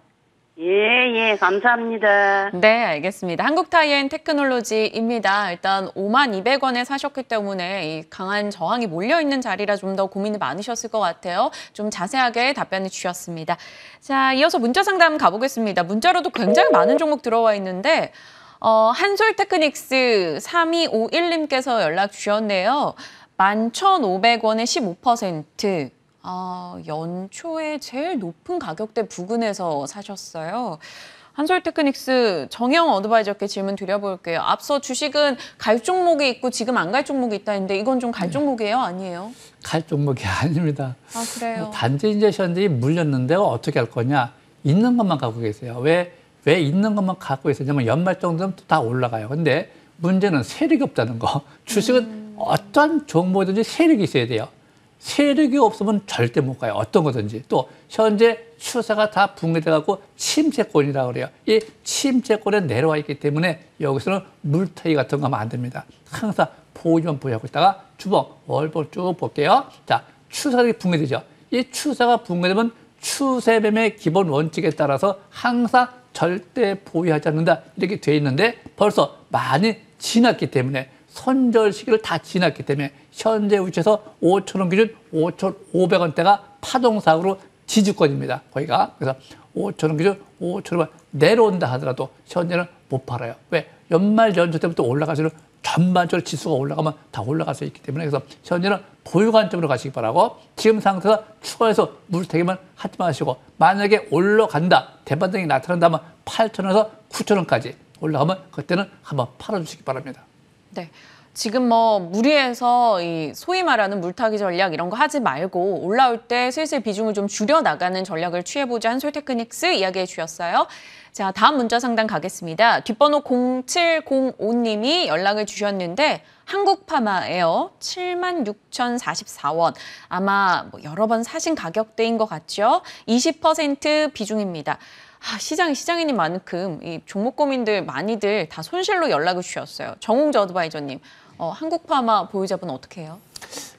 예, 감사합니다. 네, 알겠습니다. 한국타이엔 테크놀로지입니다. 일단 52,200원에 사셨기 때문에 이 강한 저항이 몰려있는 자리라 좀 더 고민이 많으셨을 것 같아요. 좀 자세하게 답변을 주셨습니다. 자, 이어서 문자 상담 가보겠습니다. 문자로도 굉장히 많은 종목 들어와 있는데 한솔테크닉스 3251님께서 연락 주셨네요. 11,500원에 15%. 연초에 제일 높은 가격대 부근에서 사셨어요. 한솔테크닉스 정영 어드바이저께 질문 드려볼게요. 앞서 주식은 갈 종목이 있고 지금 안 갈 종목이 있다는데 이건 좀 갈 종목이에요? 아니에요? 갈 종목이 아닙니다. 아, 그래요? 단지 이제 현재 물렸는데 어떻게 할 거냐. 있는 것만 갖고 계세요. 왜 있는 것만 갖고 있었냐면 연말 정도면 또 다 올라가요. 근데 문제는 세력이 없다는 거. 주식은 어떤 종목이든지 세력이 있어야 돼요. 세력이 없으면 절대 못 가요. 어떤 거든지. 또 현재 추세가 다 붕괴돼갖고 침체권이라고 그래요. 이 침체권에 내려와 있기 때문에 여기서는 물타기 같은 거 하면 안 됩니다. 항상 보유만 보유하고 있다가 주봉, 월봉 쭉 볼게요. 자, 추세가 붕괴되죠. 이 추세가 붕괴되면 추세뱀의 기본 원칙에 따라서 항상 절대 보유하지 않는다. 이렇게 돼 있는데 벌써 많이 지났기 때문에 선절 시기를 다 지났기 때문에 현재 위치에서 5,000원 기준 5,500원대가 파동상으로 지지권입니다. 거기가. 그래서 5,000원 기준 5,000원 내려온다 하더라도 현재는 못 팔아요. 왜? 연말 연초 때부터 올라가서는 전반적으로 지수가 올라가면 다 올라갈 수 있기 때문에 그래서 현재는 보유 관점으로 가시기 바라고 지금 상태에서 추가해서 물타기만 하지 마시고 만약에 올라간다. 대반등이 나타난다면 8,000원에서 9,000원까지 올라가면 그때는 한번 팔아주시기 바랍니다. 네. 지금 무리해서 이 소위 말하는 물타기 전략 이런 거 하지 말고 올라올 때 슬슬 비중을 좀 줄여나가는 전략을 취해보자 한솔테크닉스 이야기해 주셨어요. 자, 다음 문자 상담 가겠습니다. 뒷번호 0705님이 연락을 주셨는데 한국파마예요. 76,044원. 아마 여러 번 사신 가격대인 것 같죠? 20% 비중입니다. 시장인인 만큼 이 종목 고민들 많이들 다 손실로 연락을 주셨어요. 정홍재 어드바이저님, 한국파마 보유자분 어떻게 해요?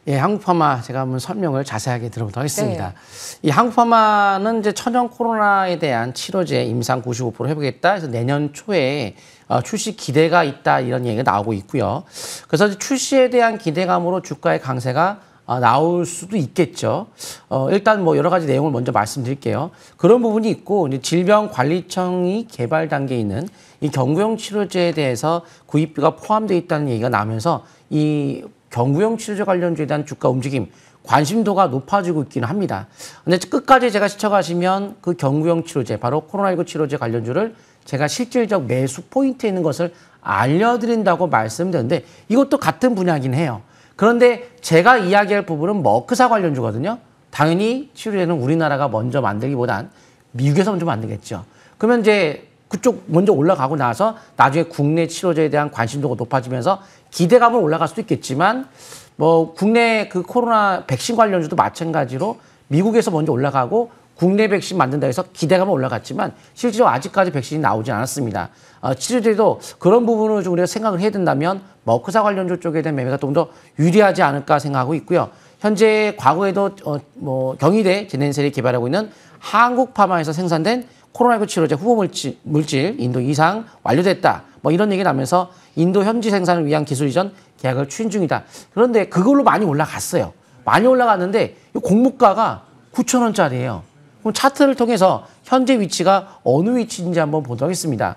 예, 한국파마 제가 한번 설명을 자세하게 들어보도록 하겠습니다. 이 한국파마는 이제 천연 코로나에 대한 치료제 임상 95% 회복했다. 그래서 내년 초에 출시 기대가 있다 이런 얘기가 나오고 있고요. 그래서 출시에 대한 기대감으로 주가의 강세가 나올 수도 있겠죠. 일단 여러 가지 내용을 먼저 말씀드릴게요. 그런 부분이 있고 이제 질병관리청이 개발 단계에 있는 이 경구용 치료제에 대해서 구입비가 포함되어 있다는 얘기가 나면서 이 경구용 치료제 관련주에 대한 주가 움직임 관심도가 높아지고 있기는 합니다. 근데 끝까지 제가 시청하시면 그 경구용 치료제 바로 코로나19 치료제 관련주를 제가 실질적 매수 포인트에 있는 것을 알려드린다고 말씀드렸는데 이것도 같은 분야이긴 해요. 그런데 제가 이야기할 부분은 머크사 관련주거든요. 당연히 치료제는 우리나라가 먼저 만들기보단 미국에서 먼저 만들겠죠. 그러면 이제 그쪽 먼저 올라가고 나서 나중에 국내 치료제에 대한 관심도가 높아지면서 기대감은 올라갈 수도 있겠지만 국내 그 코로나 백신 관련주도 마찬가지로 미국에서 먼저 올라가고 국내 백신 만든다 해서 기대감은 올라갔지만 실제로 아직까지 백신이 나오지 않았습니다. 치료제도 그런 부분을 좀 우리가 생각을 해야 된다면 머크사 관련주 쪽에 대한 매매가 좀 더 유리하지 않을까 생각하고 있고요. 현재 과거에도 경희대 제넨셀이 개발하고 있는 한국파마에서 생산된 코로나19 치료제 후보 물질 인도 이상 완료됐다. 뭐 이런 얘기 나면서 인도 현지 생산을 위한 기술 이전 계약을 추진 중이다. 그런데 그걸로 많이 올라갔어요. 많이 올라갔는데 이 공모가가 9,000원짜리예요. 그럼 차트를 통해서 현재 위치가 어느 위치인지 한번 보도록 하겠습니다.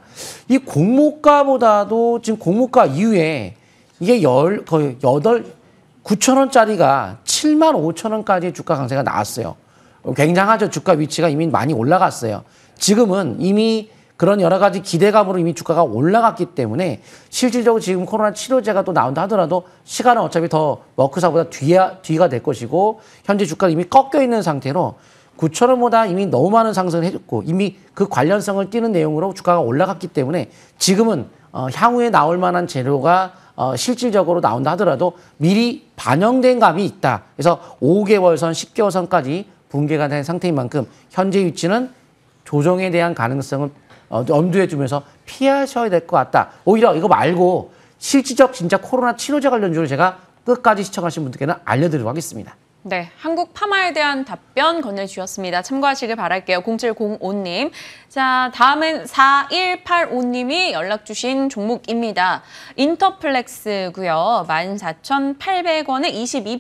이 공모가보다도 지금 공모가 이후에 이게 거의 9,000원짜리가 75,000원까지 주가 강세가 나왔어요. 굉장하죠. 주가 위치가 이미 많이 올라갔어요. 지금은 이미 그런 여러 가지 기대감으로 이미 주가가 올라갔기 때문에 실질적으로 지금 코로나 치료제가 또 나온다 하더라도 시간은 어차피 더 머크사보다 뒤가 될 것이고 현재 주가가 이미 꺾여 있는 상태로 9,000원보다 이미 너무 많은 상승을 해줬고 이미 그 관련성을 띠는 내용으로 주가가 올라갔기 때문에 지금은 향후에 나올 만한 재료가 실질적으로 나온다 하더라도 미리 반영된 감이 있다. 그래서 5개월선, 10개월선까지 붕괴가 된 상태인 만큼 현재 위치는 조정에 대한 가능성을 염두에 두면서 피하셔야 될 것 같다. 오히려 이거 말고 실질적 진짜 코로나 치료제 관련주를 제가 끝까지 시청하신 분들께는 알려드리도록 하겠습니다. 네, 한국 파마에 대한 답변 건네주셨습니다. 참고하시길 바랄게요. 0705님. 자, 다음은 4185님이 연락 주신 종목입니다. 인터플렉스고요. 14,800원에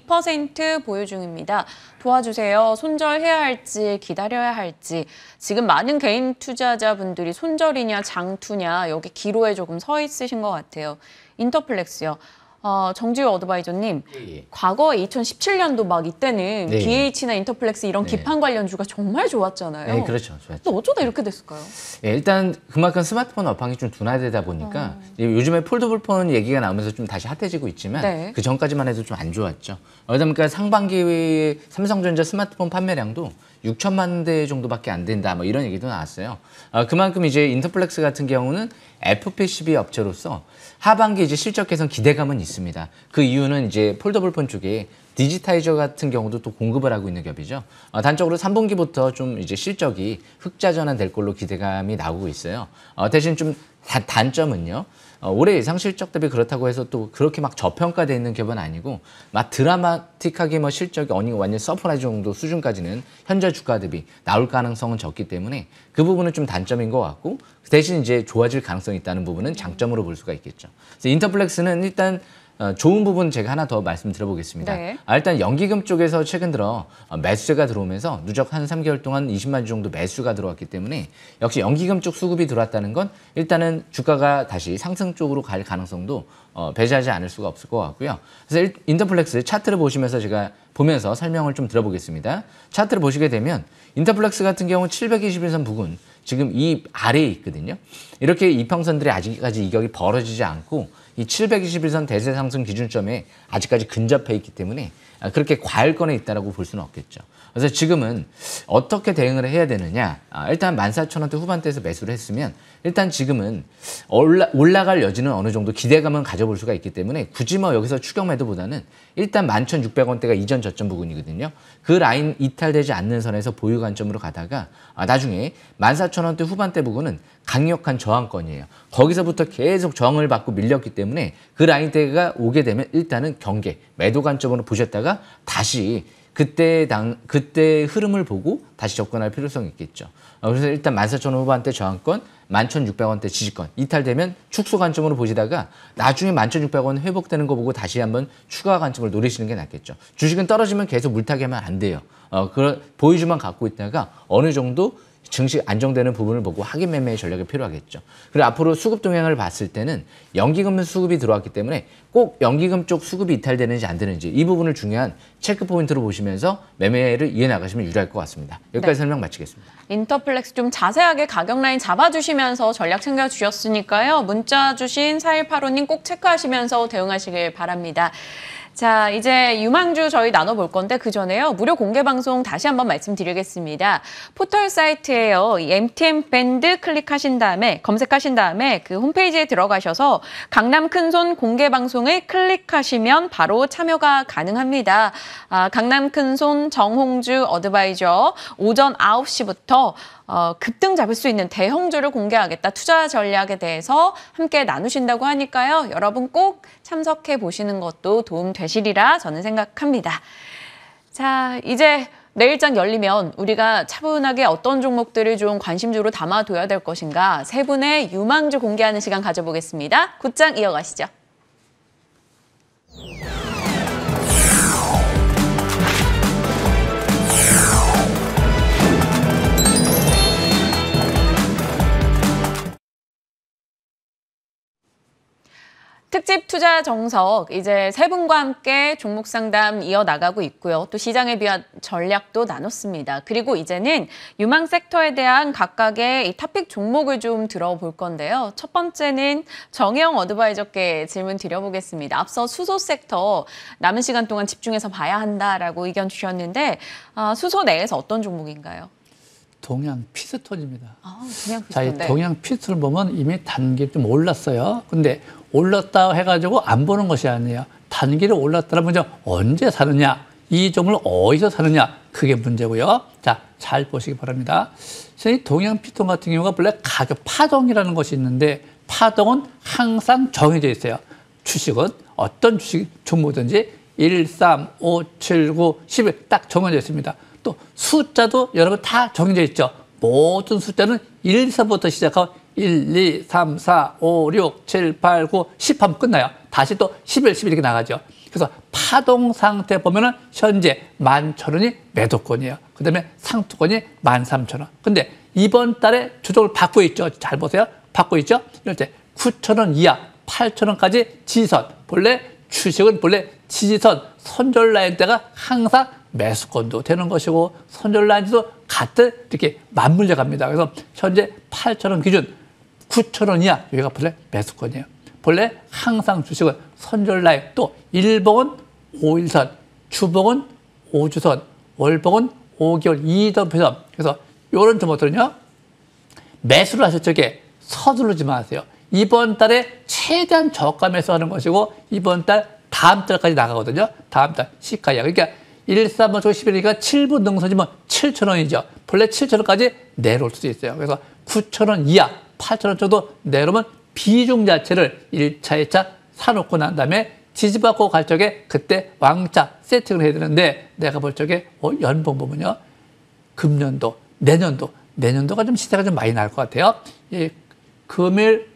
22% 보유 중입니다. 도와주세요. 손절해야 할지 기다려야 할지. 지금 많은 개인 투자자분들이 손절이냐 장투냐 여기 기로에 조금 서 있으신 것 같아요. 인터플렉스요. 정지우 어드바이저님, 과거 2017년도 막 이때는 네. BH나 인터플렉스 이런 기판 관련주가 정말 좋았잖아요. 네, 그렇죠. 좋았죠. 또 어쩌다 이렇게 됐을까요? 네, 일단 그만큼 스마트폰 업황이 좀 둔화되다 보니까 요즘에 폴더블 폰 얘기가 나오면서 좀 다시 핫해지고 있지만 네. 그 전까지만 해도 좀 안 좋았죠. 그러다 보니까 상반기에 삼성전자 스마트폰 판매량도 6천만 대 정도밖에 안 된다. 뭐 이런 얘기도 나왔어요. 그만큼 이제 인터플렉스 같은 경우는 FPCB 업체로서 하반기 이제 실적 개선 기대감은 있습니다. 그 이유는 이제 폴더블폰 쪽에 디지타이저 같은 경우도 또 공급을 하고 있는 겹이죠. 단적으로 3분기부터 좀 이제 실적이 흑자 전환될 걸로 기대감이 나오고 있어요. 대신 좀 단점은요. 올해 예상 실적 대비 그렇다고 해서 또 그렇게 막 저평가되어 있는 겹은 아니고 막 드라마틱하게 뭐 실적이 완전 서프라이즈 정도 수준까지는 현재 주가 대비 나올 가능성은 적기 때문에 그 부분은 좀 단점인 것 같고 대신 이제 좋아질 가능성이 있다는 부분은 장점으로 볼 수가 있겠죠. 그래서 인터플렉스는 일단 좋은 부분 제가 하나 더 말씀드려보겠습니다. 네. 일단 연기금 쪽에서 최근 들어 매수세가 들어오면서 누적 한 3개월 동안 20만 주 정도 매수가 들어왔기 때문에 역시 연기금 쪽 수급이 들어왔다는 건 일단은 주가가 다시 상승 쪽으로 갈 가능성도 배제하지 않을 수가 없을 것 같고요. 그래서 인터플렉스 차트를 보시면서 제가 보면서 설명을 좀 들어보겠습니다. 차트를 보시게 되면 인터플렉스 같은 경우 721선 부근 지금 이 아래에 있거든요. 이렇게 이평선들이 아직까지 이격이 벌어지지 않고 이 721선 대세 상승 기준점에 아직까지 근접해 있기 때문에 그렇게 과열권에 있다라고 볼 수는 없겠죠. 그래서 지금은 어떻게 대응을 해야 되느냐. 일단 14,000원대 후반대에서 매수를 했으면 일단 지금은 올라갈 여지는 어느 정도 기대감은 가져볼 수가 있기 때문에 굳이 뭐 여기서 추격 매도보다는 일단 11,600원대가 이전 저점 부근이거든요. 그 라인 이탈되지 않는 선에서 보유 관점으로 가다가 나중에 14,000원대 후반대 부근은 강력한 저항권이에요. 거기서부터 계속 저항을 받고 밀렸기 때문에 그 라인대가 오게 되면 일단은 경계, 매도 관점으로 보셨다가 다시 그때 흐름을 보고 다시 접근할 필요성이 있겠죠. 그래서 일단 14,000원 후반대 저항권, 11,600원대 지지권 이탈되면 축소 관점으로 보시다가 나중에 11,600원 회복되는 거 보고 다시 한번 추가 관점을 노리시는 게 낫겠죠. 주식은 떨어지면 계속 물타기 하면 안 돼요. 보유주만 갖고 있다가 어느 정도 증시 안정되는 부분을 보고 확인 매매의 전략이 필요하겠죠. 그리고 앞으로 수급 동향을 봤을 때는 연기금 수급이 들어왔기 때문에 꼭 연기금 쪽 수급이 이탈되는지 안 되는지 이 부분을 중요한 체크 포인트로 보시면서 매매를 이해나가시면 유리할 것 같습니다. 여기까지 설명 마치겠습니다. 인터플렉스 좀 자세하게 가격 라인 잡아주시면서 전략 챙겨주셨으니까요. 문자 주신 4185님 꼭 체크하시면서 대응하시길 바랍니다. 자, 이제 유망주 저희 나눠볼 건데 그 전에요. 무료 공개 방송 다시 한번 말씀드리겠습니다. 포털 사이트에요. 이 MTM 밴드 클릭하신 다음에 검색하신 다음에 그 홈페이지에 들어가셔서 강남 큰손 공개 방송을 클릭하시면 바로 참여가 가능합니다. 강남 큰손 정홍주 어드바이저 오전 9시부터 급등 잡을 수 있는 대형주를 공개하겠다. 투자 전략에 대해서 함께 나누신다고 하니까요. 여러분 꼭 참석해 보시는 것도 도움 되시리라 저는 생각합니다. 자, 이제 내일장 열리면 우리가 차분하게 어떤 종목들을 좀 관심주로 담아둬야 될 것인가 세 분의 유망주 공개하는 시간 가져보겠습니다. 곧장 이어가시죠. 특집 투자 정석, 이제 세 분과 함께 종목 상담 이어나가고 있고요. 또 시장에 비한 전략도 나눴습니다. 그리고 이제는 유망 섹터에 대한 각각의 이 토픽 종목을 좀 들어볼 건데요. 첫 번째는 정혜영 어드바이저께 질문 드려보겠습니다. 앞서 수소 섹터 남은 시간 동안 집중해서 봐야 한다라고 의견 주셨는데 수소 내에서 어떤 종목인가요? 동양 피스톤입니다. 그냥 자, 이 비슷한데. 동양 피스톤을 보면 이미 단기 좀 올랐어요. 근데 올랐다 해가지고 안 보는 것이 아니에요. 단기를 올랐다면 이제 언제 사느냐, 이 종목을 어디서 사느냐, 그게 문제고요. 자, 잘 보시기 바랍니다. 이 동양 피스톤 같은 경우가 원래 가격 파동이라는 것이 있는데 파동은 항상 정해져 있어요. 주식은 어떤 주식 종목든지 1, 3, 5, 7, 9, 11 딱 정해져 있습니다. 또 숫자도 여러분 다 정해져 있죠. 모든 숫자는 1에서부터 시작하고 1, 2, 3, 4, 5, 6, 7, 8, 9, 10 하면 끝나요. 다시 또 11, 12 이렇게 나가죠. 그래서 파동 상태 보면은 현재 11,000원이 매도권이에요. 그 다음에 상투권이 13,000원. 근데 이번 달에 조정을 받고 있죠. 잘 보세요. 받고 있죠. 이럴 때 9,000원 이하, 8,000원까지 지지선. 본래 주식은 본래 지지선, 손절 라인 때가 항상 매수권도 되는 것이고 손절 라인도 같은 이렇게 맞물려 갑니다. 그래서 현재 8,000원 기준 9,000원 이하 여기가 본래 매수권이에요. 본래 항상 주식은 손절 라인 또 일봉은 5일선, 주봉은 5주선, 월봉은 5개월 2단표선. 그래서 이런 종목들은요. 매수를 하실 적에 서두르지 마세요. 이번 달에 최대한 저가 매수하는 것이고 이번 달 다음 달까지 나가거든요. 다음 달 시가야. 그러니까 1, 3, 5, 11이니까 7분 능선이면 7,000원이죠. 본래 7,000원까지 내려올 수도 있어요. 그래서 9,000원 이하, 8,000원 정도 내려오면 비중 자체를 1차, 2차 사놓고 난 다음에 지지받고 갈 적에 그때 왕차 세팅을 해야 되는데 내가 볼 적에 연봉 보면요. 금년도, 내년도가 좀 시세가 좀 많이 날 것 같아요. 이 금일,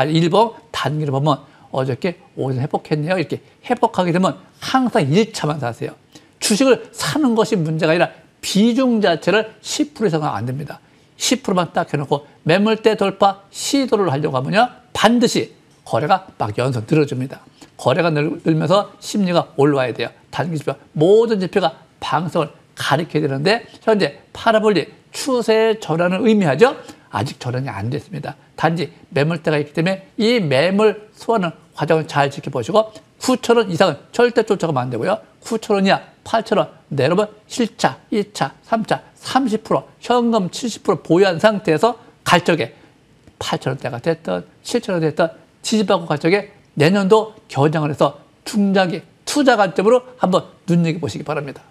일봉 단기로 보면 어저께 오전 회복했네요. 이렇게 회복하게 되면 항상 1차만 사세요. 주식을 사는 것이 문제가 아니라 비중 자체를 10% 이상은 안 됩니다. 10%만 딱 해놓고 매물대 돌파 시도를 하려고 하면요. 반드시 거래가 막 연속 늘어집니다. 거래가 늘면서 심리가 올라와야 돼요. 단기 지표, 모든 지표가 방송을 가리켜야 되는데 현재 파라볼리 추세 전환을 의미하죠. 아직 전환이 안 됐습니다. 단지 매물대가 있기 때문에 이 매물 소화는 과정을 잘 지켜보시고 9,000원 이상은 절대 쫓아가면 안 되고요. 9,000원 이하 8,000원 내려오면 1차, 2차, 3차 30% 현금 70% 보유한 상태에서 갈 적에 8,000원대가 됐든 7,000원 됐든 지지받고 갈 적에 내년도 겨냥을 해서 중장기 투자 관점으로 한번 눈여겨보시기 바랍니다.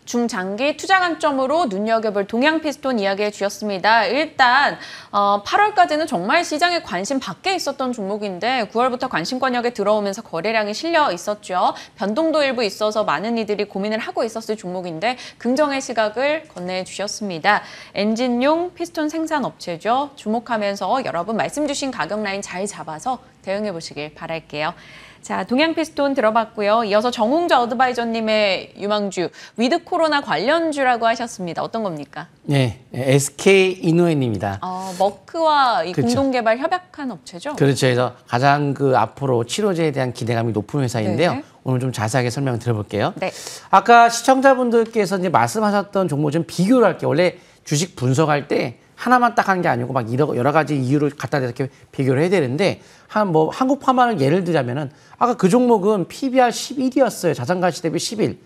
중장기 투자 관점으로 눈여겨볼 동양 피스톤 이야기해 주셨습니다. 일단 8월까지는 정말 시장에 관심 밖에 있었던 종목인데 9월부터 관심권역에 들어오면서 거래량이 실려 있었죠. 변동도 일부 있어서 많은 이들이 고민을 하고 있었을 종목인데 긍정의 시각을 건네주셨습니다. 엔진용 피스톤 생산업체죠. 주목하면서 여러분 말씀 주신 가격 라인 잘 잡아서 대응해 보시길 바랄게요. 자, 동양 피스톤 들어봤고요. 이어서 정홍자 어드바이저님의 유망주 위드 코로나 관련주라고 하셨습니다. 어떤 겁니까? 네, SK 이노엔입니다. 머크와 이 그렇죠. 공동개발 협약한 업체죠? 그렇죠. 그래서 가장 앞으로 치료제에 대한 기대감이 높은 회사인데요. 네. 오늘 좀 자세하게 설명을 드려볼게요. 네. 아까 시청자분들께서 이제 말씀하셨던 종목 좀 비교를 할게요. 원래 주식 분석할 때 하나만 딱 한 게 아니고 막 여러 가지 이유를 갖다 대서 이렇게 비교를 해야 되는데 한국파마를 예를 들자면은 아까 그 종목은 PBR 11이었어요. 자산가치 대비 11.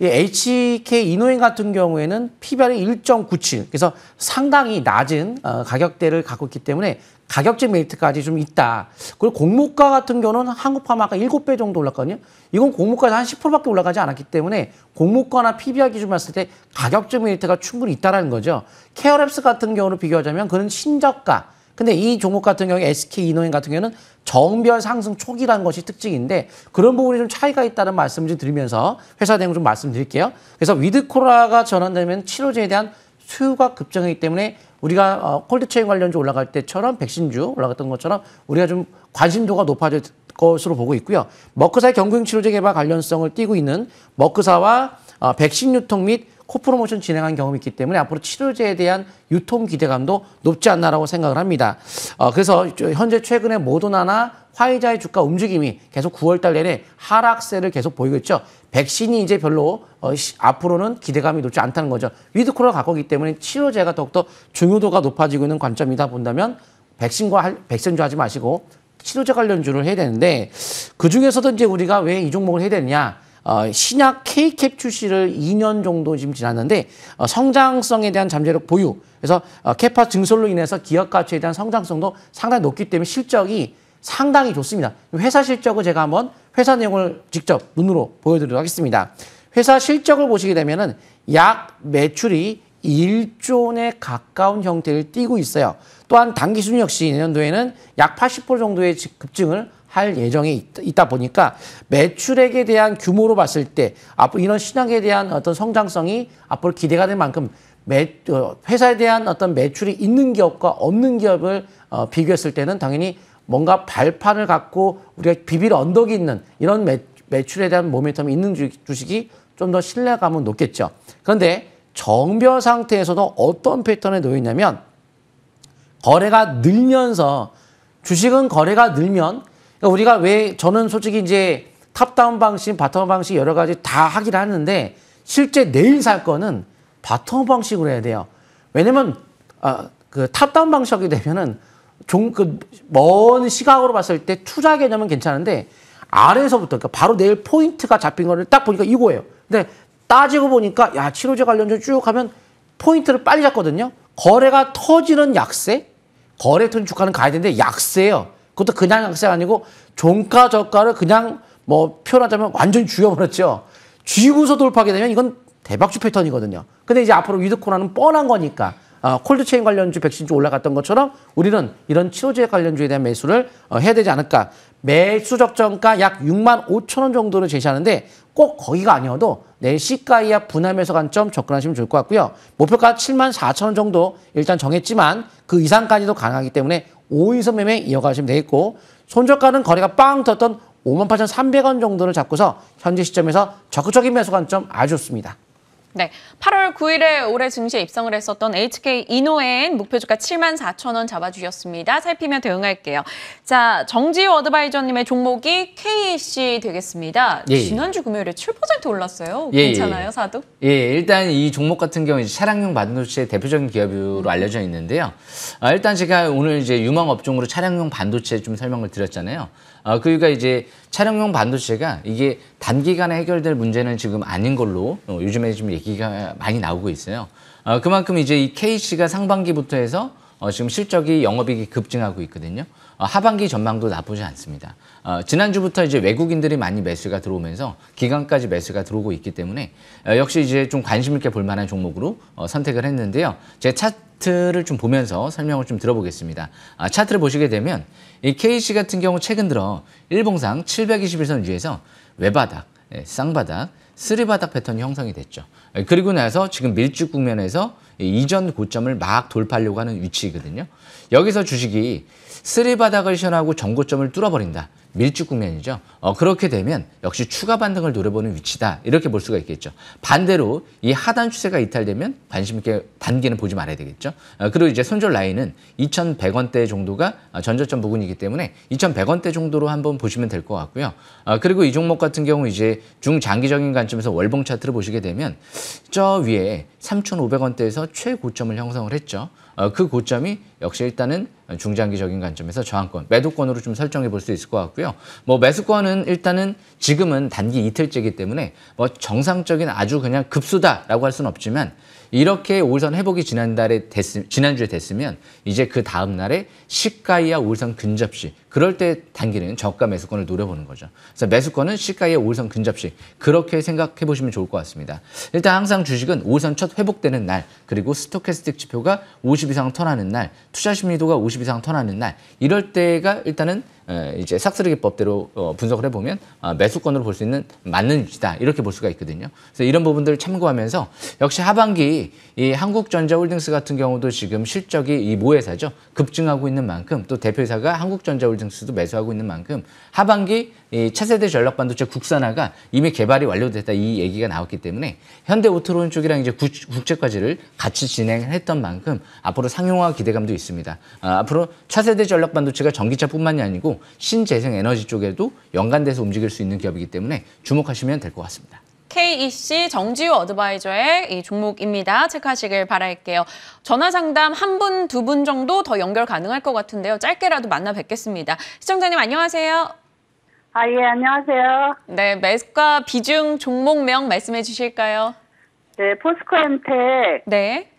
HK 이노엔 같은 경우에는 PBR이 1.97. 그래서 상당히 낮은 가격대를 갖고 있기 때문에 가격제 메리트까지 좀 있다. 그리고 공모가 같은 경우는 한국파마가 7배 정도 올랐거든요. 이건 공모가에서 한 10%밖에 올라가지 않았기 때문에 공모가나 PBR 기준 봤을 때 가격제 메리트가 충분히 있다는 거죠. 케어랩스 같은 경우를 비교하자면 그는 신저가, 근데 이 종목 같은 경우에 SK 이노인 같은 경우에는 정별 상승 초기라는 것이 특징인데 그런 부분이 좀 차이가 있다는 말씀을 좀 드리면서 회사 내용 좀 말씀드릴게요. 그래서 위드 코로나가 전환되면 치료제에 대한 수요가 급증하기 때문에 우리가 콜드체인 관련주 올라갈 때처럼 백신주 올라갔던 것처럼 우리가 좀 관심도가 높아질 것으로 보고 있고요. 머크사의 경구용 치료제 개발 관련성을 띠고 있는 머크사와 백신 유통 및 코프로모션 진행한 경험이 있기 때문에 앞으로 치료제에 대한 유통 기대감도 높지 않나라고 생각을 합니다. 그래서 현재 최근에 모더나나 화이자의 주가 움직임이 계속 9월달 내내 하락세를 계속 보이고 있죠. 백신이 이제 별로 앞으로는 기대감이 높지 않다는 거죠. 위드 코로나 갖고 있기 때문에 치료제가 더욱더 중요도가 높아지고 있는 관점이다 본다면 백신주 하지 마시고 치료제 관련주를 해야 되는데 그중에서도 이제 우리가 왜 이 종목을 해야 되느냐. 신약 K캡 출시를 2년 정도 지금 지났는데 성장성에 대한 잠재력 보유. 그래서 캐파 증설로 인해서 기업 가치에 대한 성장성도 상당히 높기 때문에 실적이 상당히 좋습니다. 회사 실적을 제가 한번 회사 내용을 직접 눈으로 보여드리도록 하겠습니다. 회사 실적을 보시게 되면은 약 매출이 1조 원에 가까운 형태를 띠고 있어요. 또한 당기 순위 역시 내년도에는 약 80% 정도의 급증을 할 예정이 있다 보니까 매출액에 대한 규모로 봤을 때 앞으로 이런 신약에 대한 어떤 성장성이 앞으로 기대가 될 만큼 회사에 대한 어떤 매출이 있는 기업과 없는 기업을 비교했을 때는 당연히 뭔가 발판을 갖고 우리가 비빌 언덕이 있는 이런 매출에 대한 모멘텀이 있는 주식이 좀 더 신뢰감은 높겠죠. 그런데 정별 상태에서도 어떤 패턴에 놓여 있냐면 거래가 늘면서 주식은 거래가 늘면 그러니까 우리가 왜 저는 솔직히 이제 탑다운 방식, 바텀업 방식 여러 가지 다 하긴 하는데 실제 내일 살 거는 바텀업 방식으로 해야 돼요. 왜냐면 그 탑다운 방식이 되면은 먼 시각으로 봤을 때 투자 개념은 괜찮은데 아래에서부터 그러니까 바로 내일 포인트가 잡힌 거를 딱 보니까 이거예요. 근데 따지고 보니까 야 치료제 관련주 쭉 하면 포인트를 빨리 잡거든요. 거래가 터지는 약세, 거래 터진 주가는 가야 되는데 약세예요. 그것도 그냥 약세가 아니고 종가 저가를 그냥 뭐 표현하자면 완전히 죽여버렸죠. 쥐고서 돌파하게 되면 이건 대박주 패턴이거든요. 근데 이제 앞으로 위드 코로나는 뻔한 거니까 콜드체인 관련주 백신주 올라갔던 것처럼 우리는 이런 치료제 관련주에 대한 매수를 해야 되지 않을까. 매수 적정가 약 6만 5천 원 정도를 제시하는데 꼭 거기가 아니어도 내일 시가이와 분할 매수 관점 접근하시면 좋을 것 같고요. 목표가 7만 4천 원 정도 일단 정했지만 그 이상까지도 가능하기 때문에 5인선 매매 이어가시면 되겠고 손저가는 거래가 빵 떴던 58,300원 정도를 잡고서 현재 시점에서 적극적인 매수 관점 아주 좋습니다. 네, 8월 9일에 올해 증시에 입성을 했었던 HK 이노엔 목표 주가 74,000원 잡아주셨습니다. 살피며 대응할게요. 자, 정지우 어드바이저님의 종목이 KC 되겠습니다. 예. 지난주 금요일에 7% 올랐어요. 예, 괜찮아요, 사도? 예, 일단 이 종목 같은 경우 이제 차량용 반도체의 대표적인 기업으로 알려져 있는데요. 일단 제가 오늘 이제 유망 업종으로 차량용 반도체 좀 설명을 드렸잖아요. 그러니까 이제 차량용 반도체가 이게 단기간에 해결될 문제는 지금 아닌 걸로 요즘에 좀 얘기가 많이 나오고 있어요. 그만큼 이제 이 KC가 상반기부터 해서 지금 실적이 영업이익이 급증하고 있거든요. 하반기 전망도 나쁘지 않습니다. 지난주부터 이제 외국인들이 많이 매수가 들어오면서 기관까지 매수가 들어오고 있기 때문에 역시 이제 좀 관심 있게 볼 만한 종목으로 선택을 했는데요. 제 차트를 좀 보면서 설명을 좀 들어보겠습니다. 차트를 보시게 되면 이 KC 같은 경우 최근 들어 일봉상 721선 위에서 외바닥, 쌍바닥, 쓰리바닥 패턴이 형성이 됐죠. 그리고 나서 지금 밀집 국면에서 이전 고점을 막 돌파하려고 하는 위치거든요. 여기서 주식이 쓰리바닥을 시연하고 전고점을 뚫어버린다. 밀집 국면이죠. 그렇게 되면 역시 추가 반등을 노려보는 위치다. 이렇게 볼 수가 있겠죠. 반대로 이 하단 추세가 이탈되면 관심 있게 단기는 보지 말아야 되겠죠. 그리고 이제 손절 라인은 2,100원대 정도가 전저점 부근이기 때문에 2,100원대 정도로 한번 보시면 될 것 같고요. 그리고 이 종목 같은 경우 이제 중장기적인 관점에서 월봉 차트를 보시게 되면 저 위에 3,500원대에서 최고점을 형성을 했죠. 그 고점이 역시 일단은 중장기적인 관점에서 저항권, 매도권으로 좀 설정해 볼 수 있을 것 같고요. 같고요. 뭐 매수권은 일단은 지금은 단기 이틀째이기 때문에 뭐 정상적인 아주 그냥 급소다라고 할 수는 없지만 이렇게 5일선 회복이 지난주에 됐으면 이제 그 다음 날에 시가이와 5일선 근접시 그럴 때 단기는 저가 매수권을 노려보는 거죠. 그래서 매수권은 시가이와 5일선 근접시 그렇게 생각해 보시면 좋을 것 같습니다. 일단 항상 주식은 5일선 첫 회복되는 날 그리고 스토캐스틱 지표가 50 이상 턴하는 날 투자 심리도가 50 이상 턴하는 날 이럴 때가 일단은 이제 삭스르기법대로 분석을 해보면 매수권으로 볼 수 있는 맞는 위치다 이렇게 볼 수가 있거든요. 그래서 이런 부분들을 참고하면서 역시 하반기 이 한국전자홀딩스 같은 경우도 지금 실적이 이 모회사죠 급증하고 있는 만큼 또 대표이사가 한국전자홀딩스도 매수하고 있는 만큼 하반기 이 차세대 전력반도체 국산화가 이미 개발이 완료됐다 이 얘기가 나왔기 때문에 현대오토론 쪽이랑 이제 국제까지를 같이 진행했던 만큼 앞으로 상용화 기대감도 있습니다. 앞으로 차세대 전력반도체가 전기차뿐만이 아니고 신재생에너지 쪽에도 연관돼서 움직일 수 있는 기업이기 때문에 주목하시면 될 것 같습니다. KEC 정지우 어드바이저의 이 종목입니다. 체크하시길 바랄게요. 전화 상담 한 분, 두 분 정도 더 연결 가능할 것 같은데요. 짧게라도 만나 뵙겠습니다. 시청자님 안녕하세요. 예, 안녕하세요. 네, 매수가 비중 종목명 말씀해 주실까요? 네, 포스코엠텍 네.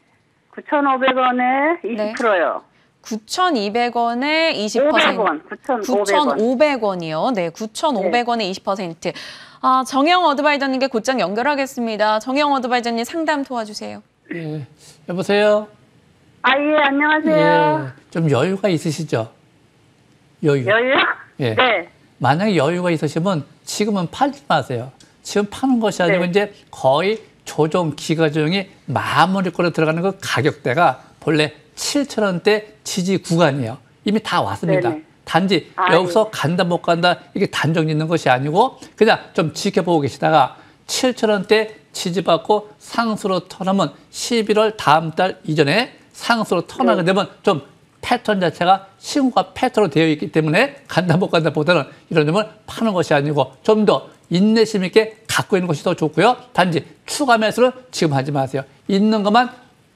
9,500원에 20%요. 9,200원에 20%. 500원, 9,500원이요. 네, 9,500원에 20%. 정영 어드바이저님께 곧장 연결하겠습니다. 정영 어드바이저님 상담 도와주세요. 예. 여보세요? 예, 안녕하세요. 예. 좀 여유가 있으시죠? 여유. 여유요? 예. 네. 만약에 여유가 있으시면 지금은 팔지 마세요. 지금 파는 것이 아니고 네. 이제 거의 조정 기가 조정이 마무리권에 들어가는 그 가격대가 본래 7,000원대 지지 구간이에요. 이미 다 왔습니다. 네네. 단지 여기서 간다 못 간다 이게 단정 짓는 것이 아니고 그냥 좀 지켜보고 계시다가 7,000원대 지지받고 상수로 턴하면 11월 다음 달 이전에 상수로 턴하게 되면 좀 패턴 자체가 신고가 패턴으로 되어 있기 때문에 간다 못 간다 보다는 이런 점을 파는 것이 아니고 좀 더 인내심 있게 갖고 있는 것이 더 좋고요. 단지 추가 매수는 지금 하지 마세요. 있는 것만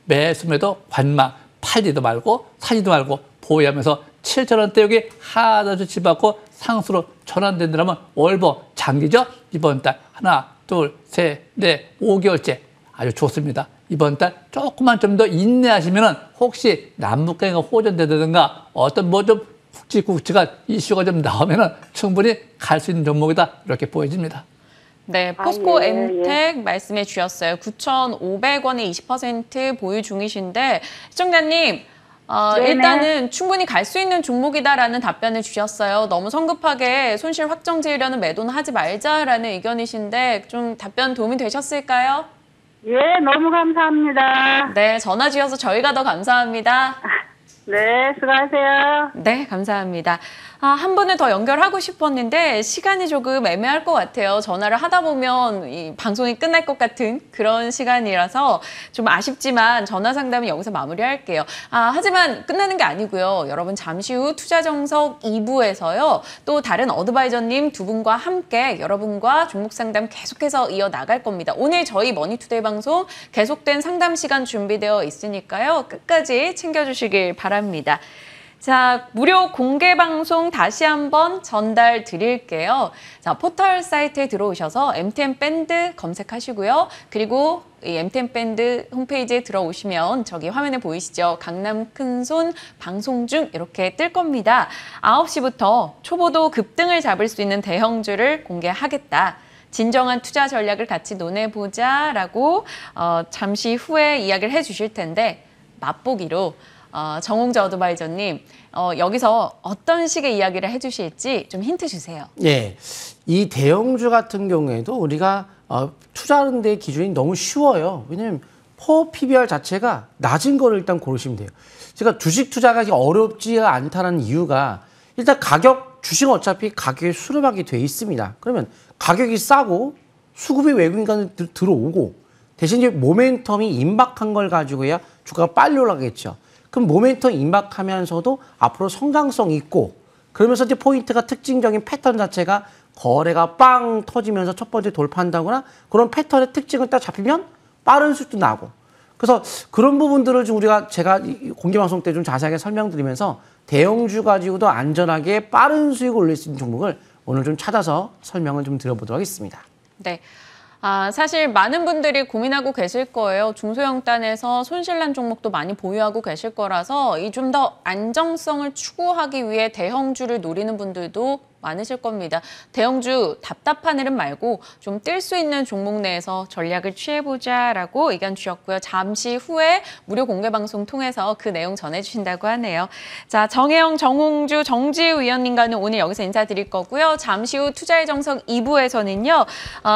매수매도 관망 팔지도 말고 사지도 말고 보유하면서 7,000원대 여기 하나 주치받고 상수로 전환된다면 월보 장기죠. 이번 달 하나 둘 셋 넷 5개월째 아주 좋습니다. 이번 달 조금만 좀 더 인내하시면은 혹시 남북관계가 호전되든가 어떤 뭐 좀 굵직굵직한 이슈가 좀 나오면은 충분히 갈 수 있는 종목이다 이렇게 보여집니다. 네, 포스코 예, 엠텍 말씀해 주셨어요. 9,500원에 20% 보유 중이신데 시청자님 일단은 충분히 갈 수 있는 종목이다라는 답변을 주셨어요. 너무 성급하게 손실 확정 지으려는 매도는 하지 말자라는 의견이신데 좀 답변 도움이 되셨을까요? 예, 너무 감사합니다. 네, 전화 주셔서 저희가 더 감사합니다. 네, 수고하세요. 네, 감사합니다. 한 분을 더 연결하고 싶었는데 시간이 조금 애매할 것 같아요. 전화를 하다 보면 이 방송이 끝날 것 같은 그런 시간이라서 좀 아쉽지만 전화 상담은 여기서 마무리할게요. 하지만 끝나는 게 아니고요. 여러분 잠시 후 투자정석 2부에서요. 또 다른 어드바이저님 두 분과 함께 여러분과 종목 상담 계속해서 이어나갈 겁니다. 오늘 저희 머니투데이 방송 계속된 상담 시간 준비되어 있으니까요. 끝까지 챙겨주시길 바랍니다. 자, 무료 공개 방송 다시 한번 전달 드릴게요. 자, 포털 사이트에 들어오셔서 MTN 밴드 검색하시고요. 그리고 이 MTN 밴드 홈페이지에 들어오시면 저기 화면에 보이시죠? 강남 큰손 방송 중 이렇게 뜰 겁니다. 9시부터 초보도 급등을 잡을 수 있는 대형주를 공개하겠다. 진정한 투자 전략을 같이 논해보자라고 잠시 후에 이야기를 해주실 텐데 맛보기로 정홍재 어드바이저님 여기서 어떤 식의 이야기를 해주실지 좀 힌트 주세요. 예, 이 대형주 같은 경우에도 우리가 투자하는 데 기준이 너무 쉬워요. 왜냐하면 포 PBR 자체가 낮은 거를 일단 고르시면 돼요. 제가 주식 투자가 어렵지 않다는 이유가 일단 주식은 어차피 가격에 수렴하게 돼 있습니다. 그러면 가격이 싸고 수급이 외국인간들 들어오고 대신 이제 모멘텀이 임박한 걸 가지고야 주가가 빨리 올라가겠죠. 그럼 모멘텀 임박하면서도 앞으로 성장성 있고 그러면서 이제 포인트가 특징적인 패턴 자체가 거래가 빵 터지면서 첫 번째 돌파한다거나 그런 패턴의 특징을 딱 잡히면 빠른 수익도 나고 그래서 그런 부분들을 좀 제가 공개방송 때 좀 자세하게 설명드리면서 대형주 가지고도 안전하게 빠른 수익을 올릴 수 있는 종목을 오늘 좀 찾아서 설명을 좀 드려보도록 하겠습니다. 네. 사실 많은 분들이 고민하고 계실 거예요. 중소형단에서 손실난 종목도 많이 보유하고 계실 거라서 이 좀 더 안정성을 추구하기 위해 대형주를 노리는 분들도 많으실 겁니다. 대형주 답답한 흐름 말고 좀 뛸 수 있는 종목 내에서 전략을 취해보자라고 의견 주셨고요. 잠시 후에 무료 공개 방송 통해서 그 내용 전해주신다고 하네요. 자, 정혜영, 정홍주, 정지우 위원님과는 오늘 여기서 인사드릴 거고요. 잠시 후 투자의 정성 2부에서는요.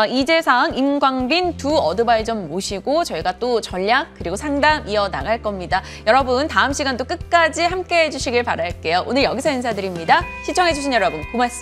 이재상, 임광빈 두 어드바이저 모시고 저희가 또 전략 그리고 상담 이어나갈 겁니다. 여러분 다음 시간도 끝까지 함께해 주시길 바랄게요. 오늘 여기서 인사드립니다. 시청해주신 여러분 고맙습니다.